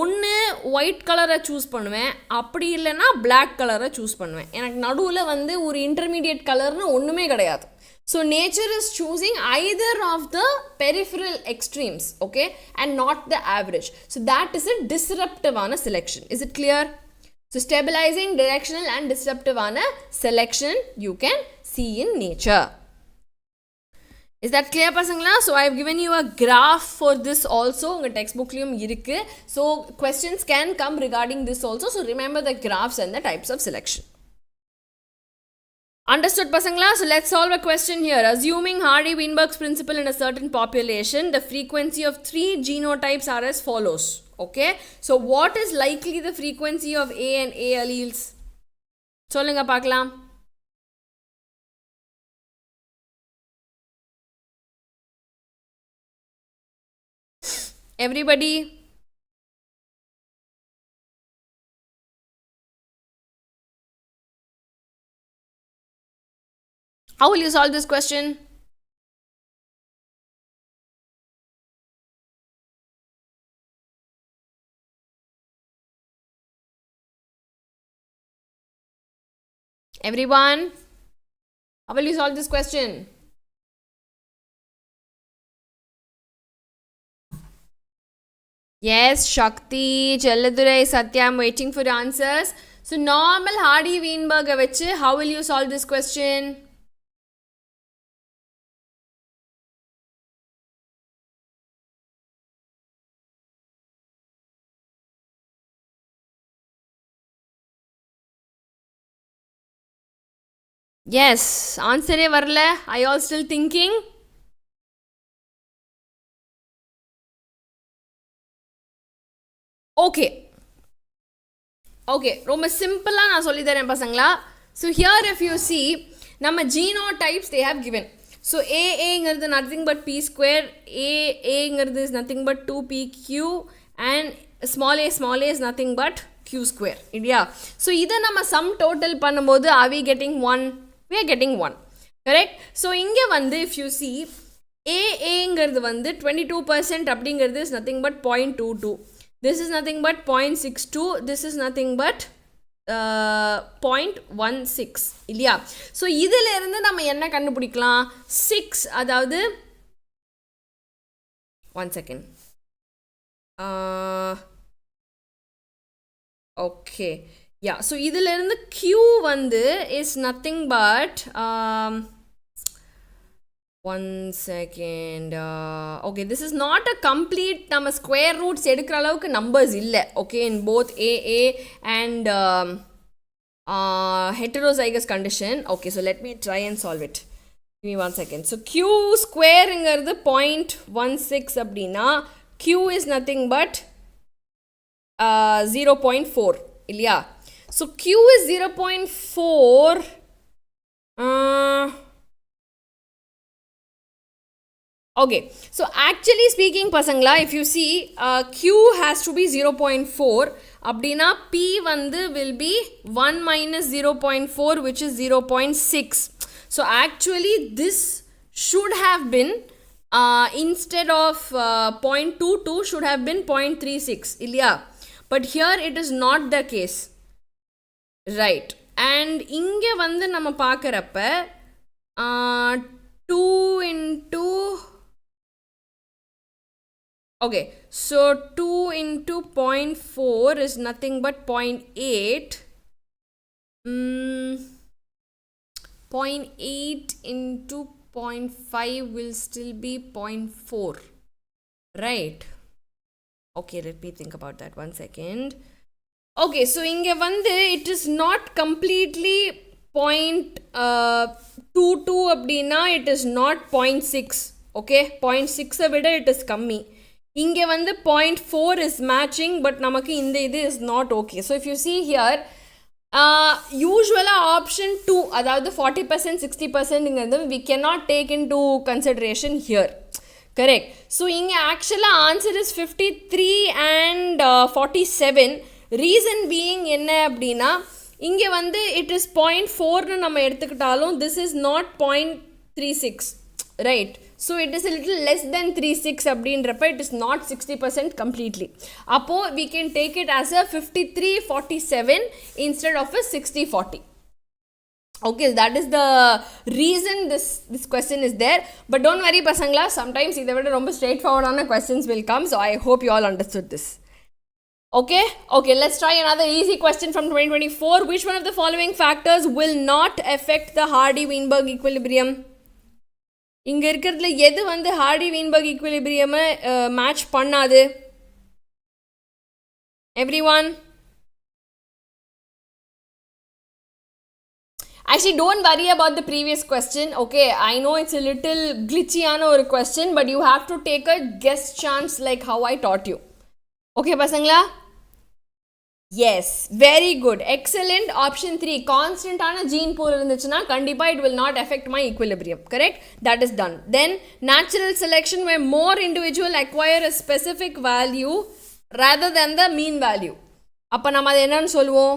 ஒன்று white கலரை சூஸ் பண்ணுவேன், அப்படி இல்லைன்னா பிளாக் கலரை சூஸ் பண்ணுவேன். எனக்கு நடுவில் வந்து ஒரு இன்டர்மீடியட் கலர்னு ஒன்றுமே கிடையாது. So nature is choosing either of the peripheral extremes, okay, and not the average. So that is a டிஸ்ரப்டிவான selection. Is it clear? So stabilising, directional and டிஸ்ரப்டிவான selection you can see in nature. Is that clear பசங்களா? So I have given you a graph for this also. உங்கள் textbookலையும் இருக்கு. So questions can come regarding this also. So remember the graphs and the types of selection. Understood பசங்களா? So let's solve a question here. Assuming Hardy-Weinberg's principle in a certain population, the frequency of 3 genotypes are as follows. Okay. So what is likely the frequency of A and A alleles? சொல்லுங்க பார்க்கலாம். Everybody? How will you solve this question? Everyone? How will you solve this question? Yes, Shakti, Chelladurai, Satya, I'm waiting for answers. So normal Hardy-Weinberg vechu, how will you solve this question? Yes, answer varla. Are you all still thinking? Okay. Okay, ரொம்ப சிம்பிளாக நான் சொல்லி தரேன் பசங்களா. So here if you see, நம்ம genotypes they have given. So AA nothing but P square, AA is nothing but 2PQ, and small a is nothing but Q square. Yeah. So இதை நம்ம sum total பண்ணும்போது are we getting 1? We are getting 1. Correct? So இங்கே வந்து if you see, AA 22% அப்படிங்கிறது is nothing but 0.22. This is nothing but 0.62. This is nothing but 0.16 இல்லையா. So இதில் இருந்து நம்ம என்ன கண்டுபிடிக்கலாம்? 6 அதாவது 1 second. Okay yeah. ஸோ இதில் இருந்து Q வந்து is nothing but 1 second. Okay, this is not a complete நம்ம square roots எடுக்கிற அளவுக்கு numbers இல்லை. Okay, in both AA and heterozygous condition. Okay, so let me try and solve it. Give me 1 second. So Q square இங்கிறது 0.16 அப்படின்னா Q is nothing but 0.4 இல்லையா. So Q is 0.4. Okay, so actually speaking pasangla, if you see Q has to be 0.4 அப்படினா P வந்து will be 1 minus 0.4 which is 0.6. So actually this should have been instead of 0.22 should have been 0.36 இல்லையா. But here it is not the case, right? And இங்கே வந்து நம்ம பார்க்குறப்ப 2 into okay, so 2 into 0.4 is nothing but 0.8. 0.8 into 0.5 will still be 0.4, right? Okay, let me think about that 1 second. Okay, so inge vande it is not completely 0.22 அப்படினா it is not 0.6. okay, 0.6 vida it is kammi. இங்கே வந்து 0.4 is matching, but நமக்கு இந்த இது is not okay. So if you see here, usually option 2, அதாவது 40%, 60% இங்கிறது we cannot take into consideration here. Correct. So இங்கே actually answer is 53 and 47. Reason being என்ன அப்படின்னா, இங்கே வந்து it is 0.4 நம்ம எடுத்துக்கிட்டாலும் this is not 0.36, right? So it is a little less than 36 அப்படின்றப்ப it is not 60% completely. அப்போ we can take it as a 53-47 instead of a 60-40. Okay, that is the reason this question is there. But don't worry pasangla, sometimes இதை விட ரொம்ப straightforward ஆன questions will come. So I hope you all understood this. Okay, let's try another easy question from 2024. Which one of the following factors will not affect the Hardy-Weinberg equilibrium? இங்கே இருக்கிறதுல எது வந்து Hardy-Weinberg equilibrium match பண்ணாது? Everyone? Actually, don't worry about the previous question. Okay, I know it's a little glitchy ஆன ஒரு question, but you have to take a guess chance like how I taught you. Okay, pasangla? Yes, very good, excellent. Option 3, constant ஆன gene pool இருந்துச்சுன்னா கண்டிப்பா it will not affect my equilibrium. Correct? That is done. Then natural selection where more individual acquire a specific value rather than the mean value. அப்ப நம்ம அது என்னன்னு சொல்லுவோம்?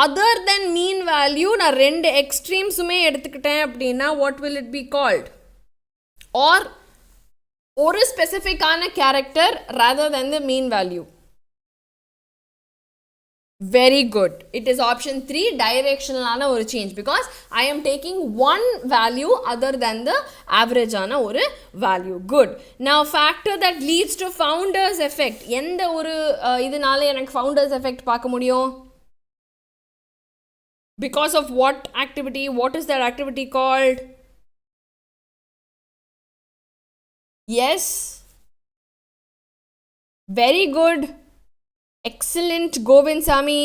Other than mean value நான் ரெண்டு extremes-உமே எடுத்துக்கிட்டேன் அப்படின்னா what will it be called? Or ஒரு specific ஆன character rather than the mean value. Very good. It is option 3, directional ஆன ஒரு change, because I am taking one value other than the average ஆன ஒரு value. Good. Now factor that leads to founders effect. எந்த ஒரு இதனால எனக்கு founders effect பார்க்க முடியும்? Because of what activity? What is that activity called? Yes. Very good. Excellent, Govind-Sami.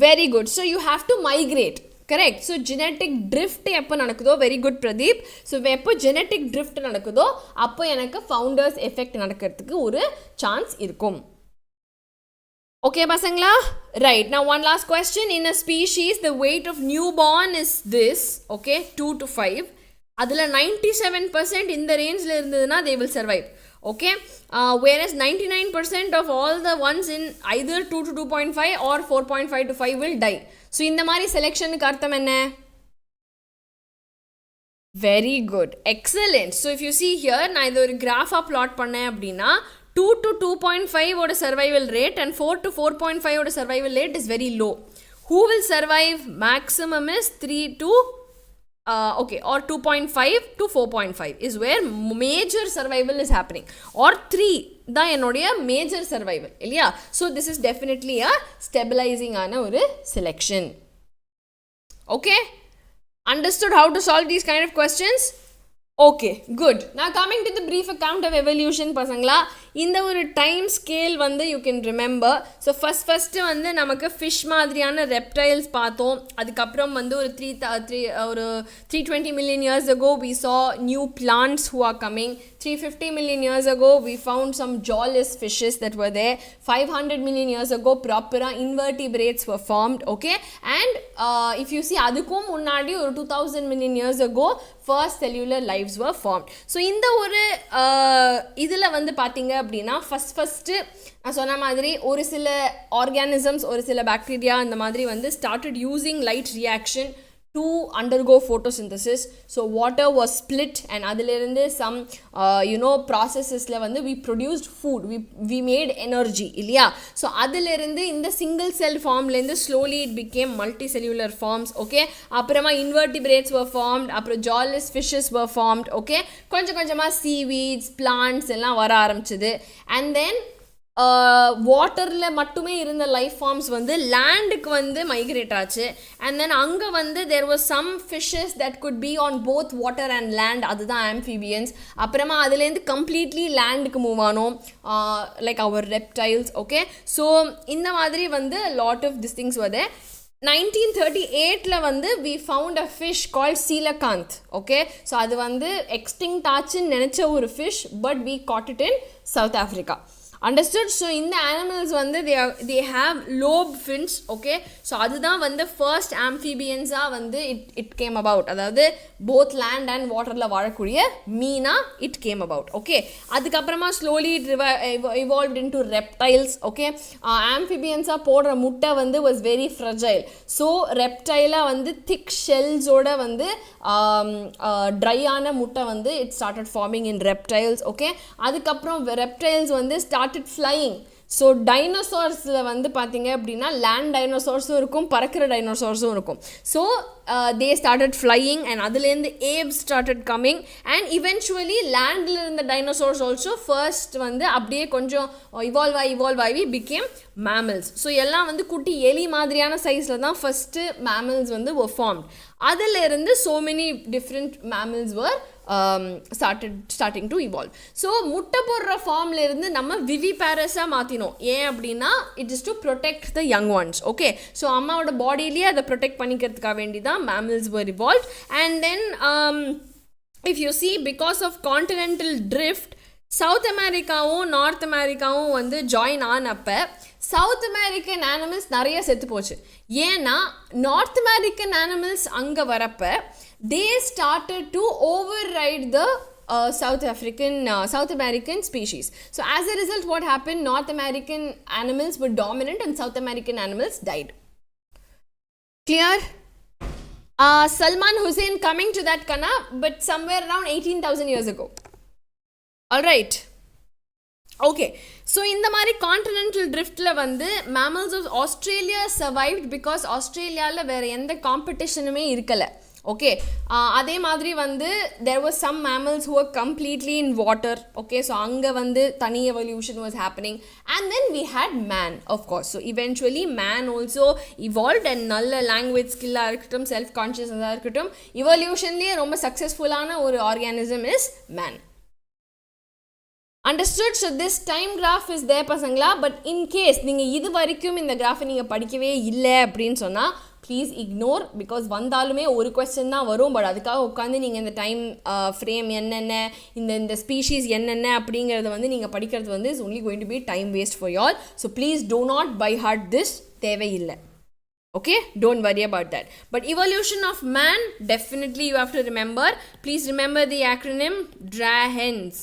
Very good. So you have to migrate. Correct. So genetic drift எப்போ நடக்குதோ, very good Pradeep. So எப்போ genetic drift நடக்குதோ அப்போ எனக்கு founders effect நடக்கிறதுக்கு ஒரு chance இருக்கும். Okay பசங்களா? Right. Now one last question. In a species the weight of newborn is this, okay, 2 to 5. அதில் 97% இந்த ரேஞ்சில் இருந்ததுன்னா they will survive. Okay, whereas 99% of all the ones in either 2 to 2.5 or 4.5 to 5 will die. So இந்த மாதிரி செலெக்ஷனுக்கு அர்த்தம் என்ன? Very good, excellent. So if you see here, நான் இது ஒரு கிராஃபாக plot பண்ணேன் அப்படின்னா 2 to 2.5 ஓட survival rate and 4 to 4.5 ஓட survival rate is very low. Who will survive? Maximum is 3 to okay, or 2.5 to 4.5 is where major survival is happening, or 3 தான் என்னுடைய major survival இல்லையா? So this is definitely a stabilizing ஆன ஒரு selection. Okay, understood how to solve these kind of questions? Okay, good. Now coming to the brief account of evolution pasangla, இந்த ஒரு time scale வந்து you can remember. So first வந்து நமக்கு fish மாதிரியான reptiles பார்த்தோம். அதுக்கப்புறம் வந்து ஒரு 320 million years ago we saw new plants who are coming. 350 million years ago we found some jawless fishes that were there. 500 million years ago proper invertebrates were formed. Okay, and if you see அதுக்கும் முன்னாடி ஒரு 2000 million years ago first cellular lives were formed. So இந்த ஒரு இதில் வந்து பார்த்தீங்க அப்படின்னா first நான் சொன்ன மாதிரி ஒரு சில ஆர்கானிசம்ஸ், ஒரு சில பாக்டீரியா இந்த மாதிரி வந்து started using light reaction to undergo photosynthesis. So water was split and அதிலிருந்து some processesல வந்து we produced food, we made energy இல்லையா? ஸோ அதிலிருந்து இந்த சிங்கிள் செல் ஃபார்ம்லேருந்து slowly it became multicellular forms. Okay, அப்புறமா invertebrates were formed, அப்புறம் jawless fishes were formed. Okay, கொஞ்சம் கொஞ்சமாக seaweeds, plants எல்லாம் வர ஆரம்பிச்சது. And then வாட்டரில் மட்டுமே இருந்த லைஃப் ஃபார்ம்ஸ் வந்து லேண்டுக்கு வந்து மைக்ரேட் ஆச்சு. அண்ட் தென் அங்கே வந்து there was some fishes that could be on both water and land, அதுதான் ஆம்ஃபிபியன்ஸ். அப்புறமா அதுலேருந்து கம்ப்ளீட்லி லேண்டுக்கு மூவ் ஆனோம், like our reptiles. Okay, so இந்த மாதிரி வந்து லாட் ஆஃப் திஸ் திங்ஸ் வருது. 1938ல வந்து we found a fish called coelacanth. Okay, so அது வந்து எக்ஸ்டிங்க்ட் ஆச்சுன்னு நினச்ச ஒரு fish, but we caught it in South Africa. Understood? So in the animals வந்து they have lobe fins. Okay, so அதுதான் வந்து first amphibians வந்து it came about. அதாவது both land and waterல வாழக்கூடிய Meena it came about. Okay, அதுக்கப்புறமா slowly it evolved into reptiles. Okay, amphibians போடுற முட்டை வந்து was very fragile. So reptile வந்து thick shells ஓட வந்து dry ஆன முட்டை வந்து it started forming in reptiles. Okay, அதுக்கப்புறம் reptiles வந்து started flying. ஸோ டைனோசார்ஸில் வந்து பார்த்தீங்க அப்படின்னா லேண்ட் டைனோசார்ஸும் இருக்கும், பறக்கிற டைனோசார்ஸும் இருக்கும். So they started flying and அதுலேருந்து apes started coming and eventually லேண்டில் இருந்த டைனோசார்ஸ் ஆல்சோ ஃபர்ஸ்ட் வந்து அப்படியே கொஞ்சம் இவால்வ் ஆகி பிகேம் மேமல்ஸ். ஸோ எல்லாம் வந்து குட்டி எலி மாதிரியான சைஸில் தான் ஃபஸ்ட்டு மேமல்ஸ் வந்து were formed. அதிலிருந்து so many different mammals were starting to evolve. So முட்டை போடுற ஃபார்ம்ல இருந்து நம்ம விவிபாரஸாக மாற்றினோம். ஏன் அப்படின்னா it is to protect the young once. Okay, so அம்மாவோட பாடியிலேயே அதை ப்ரொடெக்ட் பண்ணிக்கிறதுக்காக வேண்டி தான் mammals were evolved. And then if you see, because of continental drift, south அமெரிக்காவும் நார்த் அமெரிக்காவும் வந்து ஜாயின் ஆனப்போ சவுத் அமெரிக்கன் ஆனிமல்ஸ் நிறைய செத்து போச்சு. ஏன்னா நார்த் அமெரிக்கன் ஆனிமல்ஸ் அங்கே வரப்போ they started to override the South American species. So as a result, what happened? North American animals were dominant and South American animals died. Clear? Salman Hussein coming to that kana, but somewhere around 18,000 years ago. All right. Okay, so in the mari continental driftல வந்து mammals of Australia survived because Australiaல வேற எந்த காம்படிஷனுமே இருக்கல. Okay, அதே மாதிரி வந்து there was some mammals who were completely in water. Okay, so அங்கே வந்து தனி evolution was happening and then we had man, of course. So eventually man also evolved and நல்ல language skill-ஆக இருக்கட்டும், self consciousness-ஆக இருக்கட்டும், evolutionலேயே ரொம்ப சக்ஸஸ்ஃபுல்லான ஒரு organism is man. Understood? So this time graph is there பசங்களா. But in case நீங்கள் இது வரைக்கும் இந்த கிராஃபை நீங்கள் படிக்கவே இல்லை அப்படின்னு சொன்னால் ப்ளீஸ் இக்னோர், பிகாஸ் வந்தாலுமே ஒரு கொஸ்டின் தான் வரும். பட் அதுக்காக உட்காந்து நீங்கள் இந்த டைம் ஃப்ரேம் என்னென்ன, இந்த ஸ்பீஷீஸ் என்னென்ன அப்படிங்கிறத வந்து நீங்கள் படிக்கிறது வந்து is only going to be time waste for you all. So please do not by heart this, தேவையில்லை. Okay, don't worry about that. But evolution of man, definitely you have to remember. Please remember the acronym DRAHENS.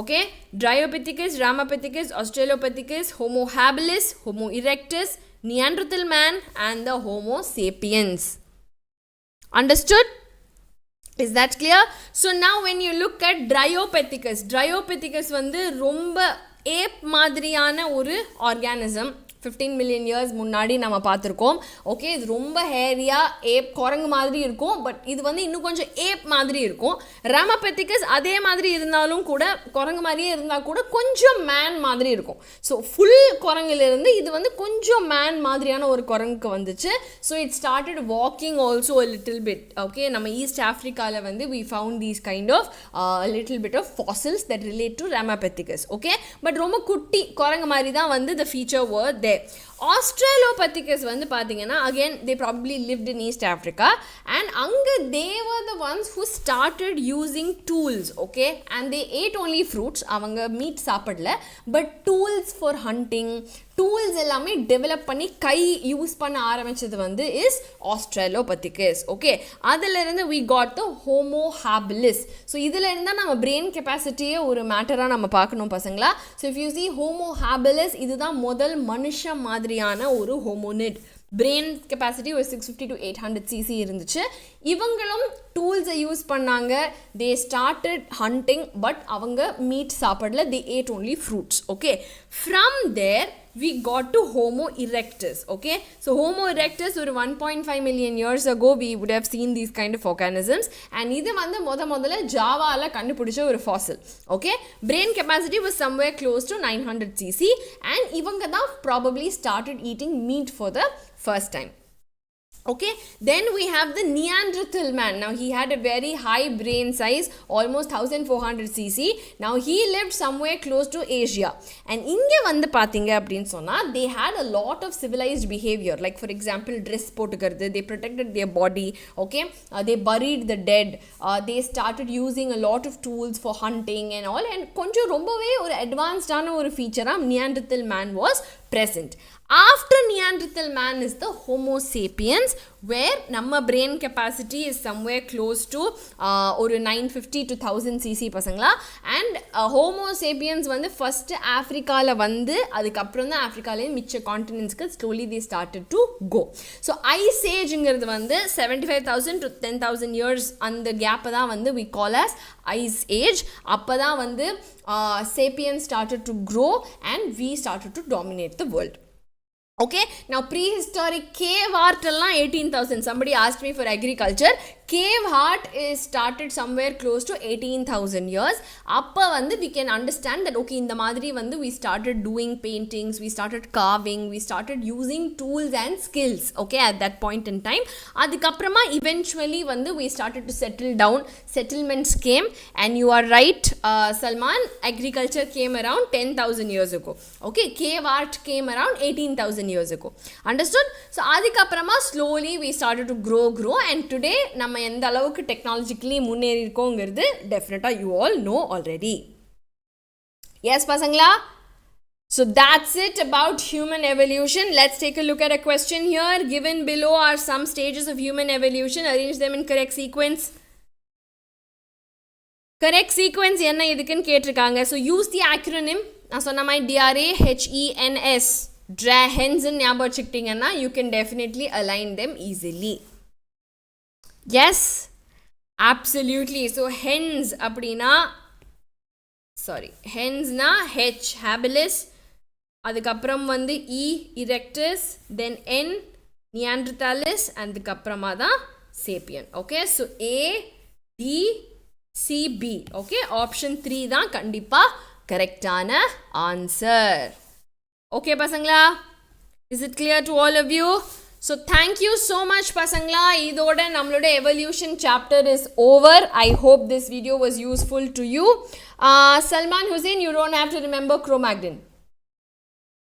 Okay, Dryopithecus, Ramapithecus, Australopithecus, Homo habilis, Homo erectus, Neanderthal man, and the Homo sapiens. Understood? Is that clear? So now when you look at Dryopithecus வந்து ரொம்ப ape மாதிரியான ஒரு organism. 15 million years முன்னாடி நம்ம பார்த்துருக்கோம். Okay, இது ரொம்ப ஹேரியாக ஏப் குரங்கு மாதிரி இருக்கும். பட் இது வந்து இன்னும் கொஞ்சம் ஏப் மாதிரி இருக்கும். ராமபெத்திகஸ் அதே மாதிரி இருந்தாலும் கூட, குரங்கு மாதிரியே இருந்தால் கூட கொஞ்சம் மேன் மாதிரி இருக்கும். ஸோ ஃபுல் குரங்குலேருந்து இது வந்து கொஞ்சம் மேன் மாதிரியான ஒரு குரங்குக்கு வந்துச்சு. So it started walking also a little bit. Okay, நம்ம ஈஸ்ட் ஆஃப்ரிக்காவில் வந்து we found these kind of little bit of fossils that relate to Ramapithecus. Okay, but ரொம்ப குட்டி குரங்கு மாதிரி தான் வந்து the feature were there. Australopithecus வந்து பார்த்தீங்கன்னா again they probably lived in East Africa, and அங்கே they were the ones who started using tools. Okay, and they ate only fruits. அவங்க மீட் சாப்பிடல, but tools for hunting, tools எல்லாமே develop பண்ணி கை use பண்ண ஆரம்பித்தது வந்து இஸ் ஆஸ்ட்ரலோபத்திகஸ். ஓகே, அதிலிருந்து we got the Homo habilis. So இதில் இருந்தால் நம்ம பிரெயின் கெப்பாசிட்டியே ஒரு மேட்டராக நம்ம பார்க்கணும் பசங்களா. So if you see Homo habilis, இதுதான் முதல் மனுஷ மாதிரியான ஒரு ஹோமோனிட். பிரெயின் கெப்பாசிட்டி ஒரு 650 to 800 cc இருந்துச்சு. இவங்களும் டூல்ஸை யூஸ் பண்ணாங்க. தே ஸ்டார்டட் ஹண்டிங், பட் அவங்க மீட் சாப்பிடல, they ate only fruits. Okay, from there we got to Homo erectus. Okay, so Homo erectus ஒரு 1.5 million years ago we would have seen these kind of organisms, and இது வந்து முதல்ல ஜாவால கண்டுபிடிச்ச ஒரு fossil. Okay, brain capacity was somewhere close to 900 cc, and இவங்க தான் probably started eating meat for the first time. Okay, then we have the Neanderthal man. Now he had a very high brain size, almost 1400 cc. Now he lived somewhere close to Asia, and இங்கே வந்து பார்த்தீங்க அப்படின்னு சொன்னால் they had a lot of civilized behavior, like for example dress போட்டுக்கிறது, they protected their body. Okay, they buried the dead, they started using a lot of tools for hunting and all, and கொஞ்சம் ரொம்பவே ஒரு அட்வான்ஸ்டான ஒரு ஃபீச்சராக Neanderthal man was present. After Neanderthal man is the Homo sapiens, where நம்ம brain capacity is somewhere close to ஒரு 950 to 1000 cc பசங்களா. And Homo sapiens வந்து first ஆஃப்ரிக்காவில் வந்து அதுக்கப்புறம் தான் ஆஃப்ரிக்காலே மிச்ச கான்டினென்ட்ஸ்க்கு slowly they started to go. So ice ஏஜுங்கிறது வந்து 75,000 to 10,000 years அந்த கேப்பை தான் வந்து we call as ice age. அப்போ தான் வந்து sapiens started to grow and we started to dominate the world. Okay, now prehistoric cave art எல்லாம் 18,000. Somebody asked me for agriculture. Cave art is started somewhere close to 18,000 years. அப்போ வந்து we can understand that okay, இந்த மாதிரி வந்து we started doing paintings, we started carving, we started using tools and skills. Okay, at that point in time. அதுக்கப்புறமா eventually வந்து we started to settle down. Settlements came, and you are right, Salman, agriculture came around 10,000 years ago. Okay, cave art came around 18,000 years ago. Understood? So அதுக்கப்புறமா slowly we started to grow, and today நம்ம எந்த அளவுக்கு technologically முன்னேறி இருக்கோங்கிறது டெஃபினட்டா you all know already. Yes பசங்களா? So that's it about human evolution. Let's take a look at a question here. Given below are some stages of human evolution. Arrange them in correct sequence. Correct sequence என்ன எதுக்குன்னு கேட்டிருக்காங்க. So use the acronym. நான் சொன்ன மாதிரி DRAHENS. DRAHENS ஞாபகம் வச்சுக்கிட்டீங்கன்னா you can definitely align them easily. Yes, absolutely. So hens அப்படின்னா hensனா H habilis, அதுக்கப்புறம் வந்து E erectus, then N neanderthalis, அதுக்கப்புறமா தான் sapien. Okay, so A D C B. Okay, option 3 தான் கண்டிப்பா கரெக்டான ஆன்சர். Okay பசங்களா, is it clear to all of you? So thank you so much பசங்களா. இதோட நம்மளோட evolution chapter is over. I hope this video was useful to you. Salman Hussain, you don't have to remember Cro-Magnon.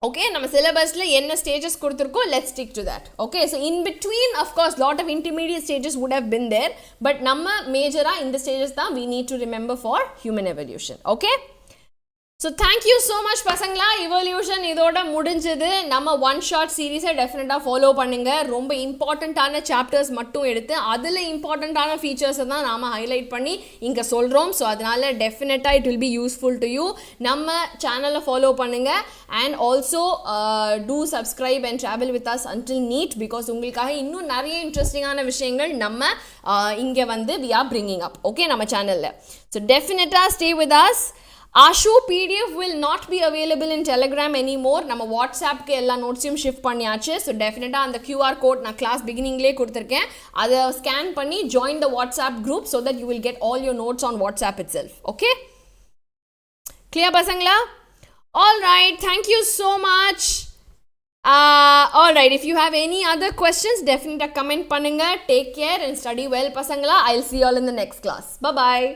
Okay, நம்ம syllabusல என்ன stages கொடுத்திருக்கோம், let's stick to that. Okay, so in between, of course, lot of intermediate stages would have been there, but நம்ம major-ஆ இந்த stages தான் we need to remember for human evolution. Okay? So thank you so much பசங்களா. evolution இதோட முடிஞ்சது. நம்ம one shot series டெஃபினட்டாக follow பண்ணுங்க. ரொம்ப இம்பார்ட்டண்ட்டான சாப்டர்ஸ் மட்டும் எடுத்து அதில் இம்பார்ட்டண்ட்டான ஃபீச்சர்ஸை தான் நாம் ஹைலைட் பண்ணி இங்கே சொல்கிறோம். ஸோ அதனால் டெஃபினட்டாக it will be useful to you. நம்ம சேனலை ஃபாலோ பண்ணுங்க and also do subscribe and travel with us until need, because உங்களுக்காக இன்னும் நிறைய இன்ட்ரெஸ்டிங்கான விஷயங்கள் நம்ம இங்கே வந்து we are bringing up. Okay, நம்ம சேனலில். ஸோ டெஃபினட்டாக stay with us. Ashu PDF will not be available in Telegram anymore. நம்ம வாட்ஸ்அப்க்கு எல்லா நோட்ஸையும் ஷிஃப்ட் பண்ணியாச்சு. ஸோ டெஃபினட்டாக அந்த QR கோட் நான் கிளாஸ் பிகினிங்லேயே கொடுத்துருக்கேன். அதை ஸ்கேன் பண்ணி join the WhatsApp group so that you will get all your notes on WhatsApp itself. Okay, clear பசங்களா? All right, thank you so much. All right, if you have any other questions, definitely comment பண்ணுங்க. Take care and study well பசங்களா. I'll see you all in the next class. Bye bye.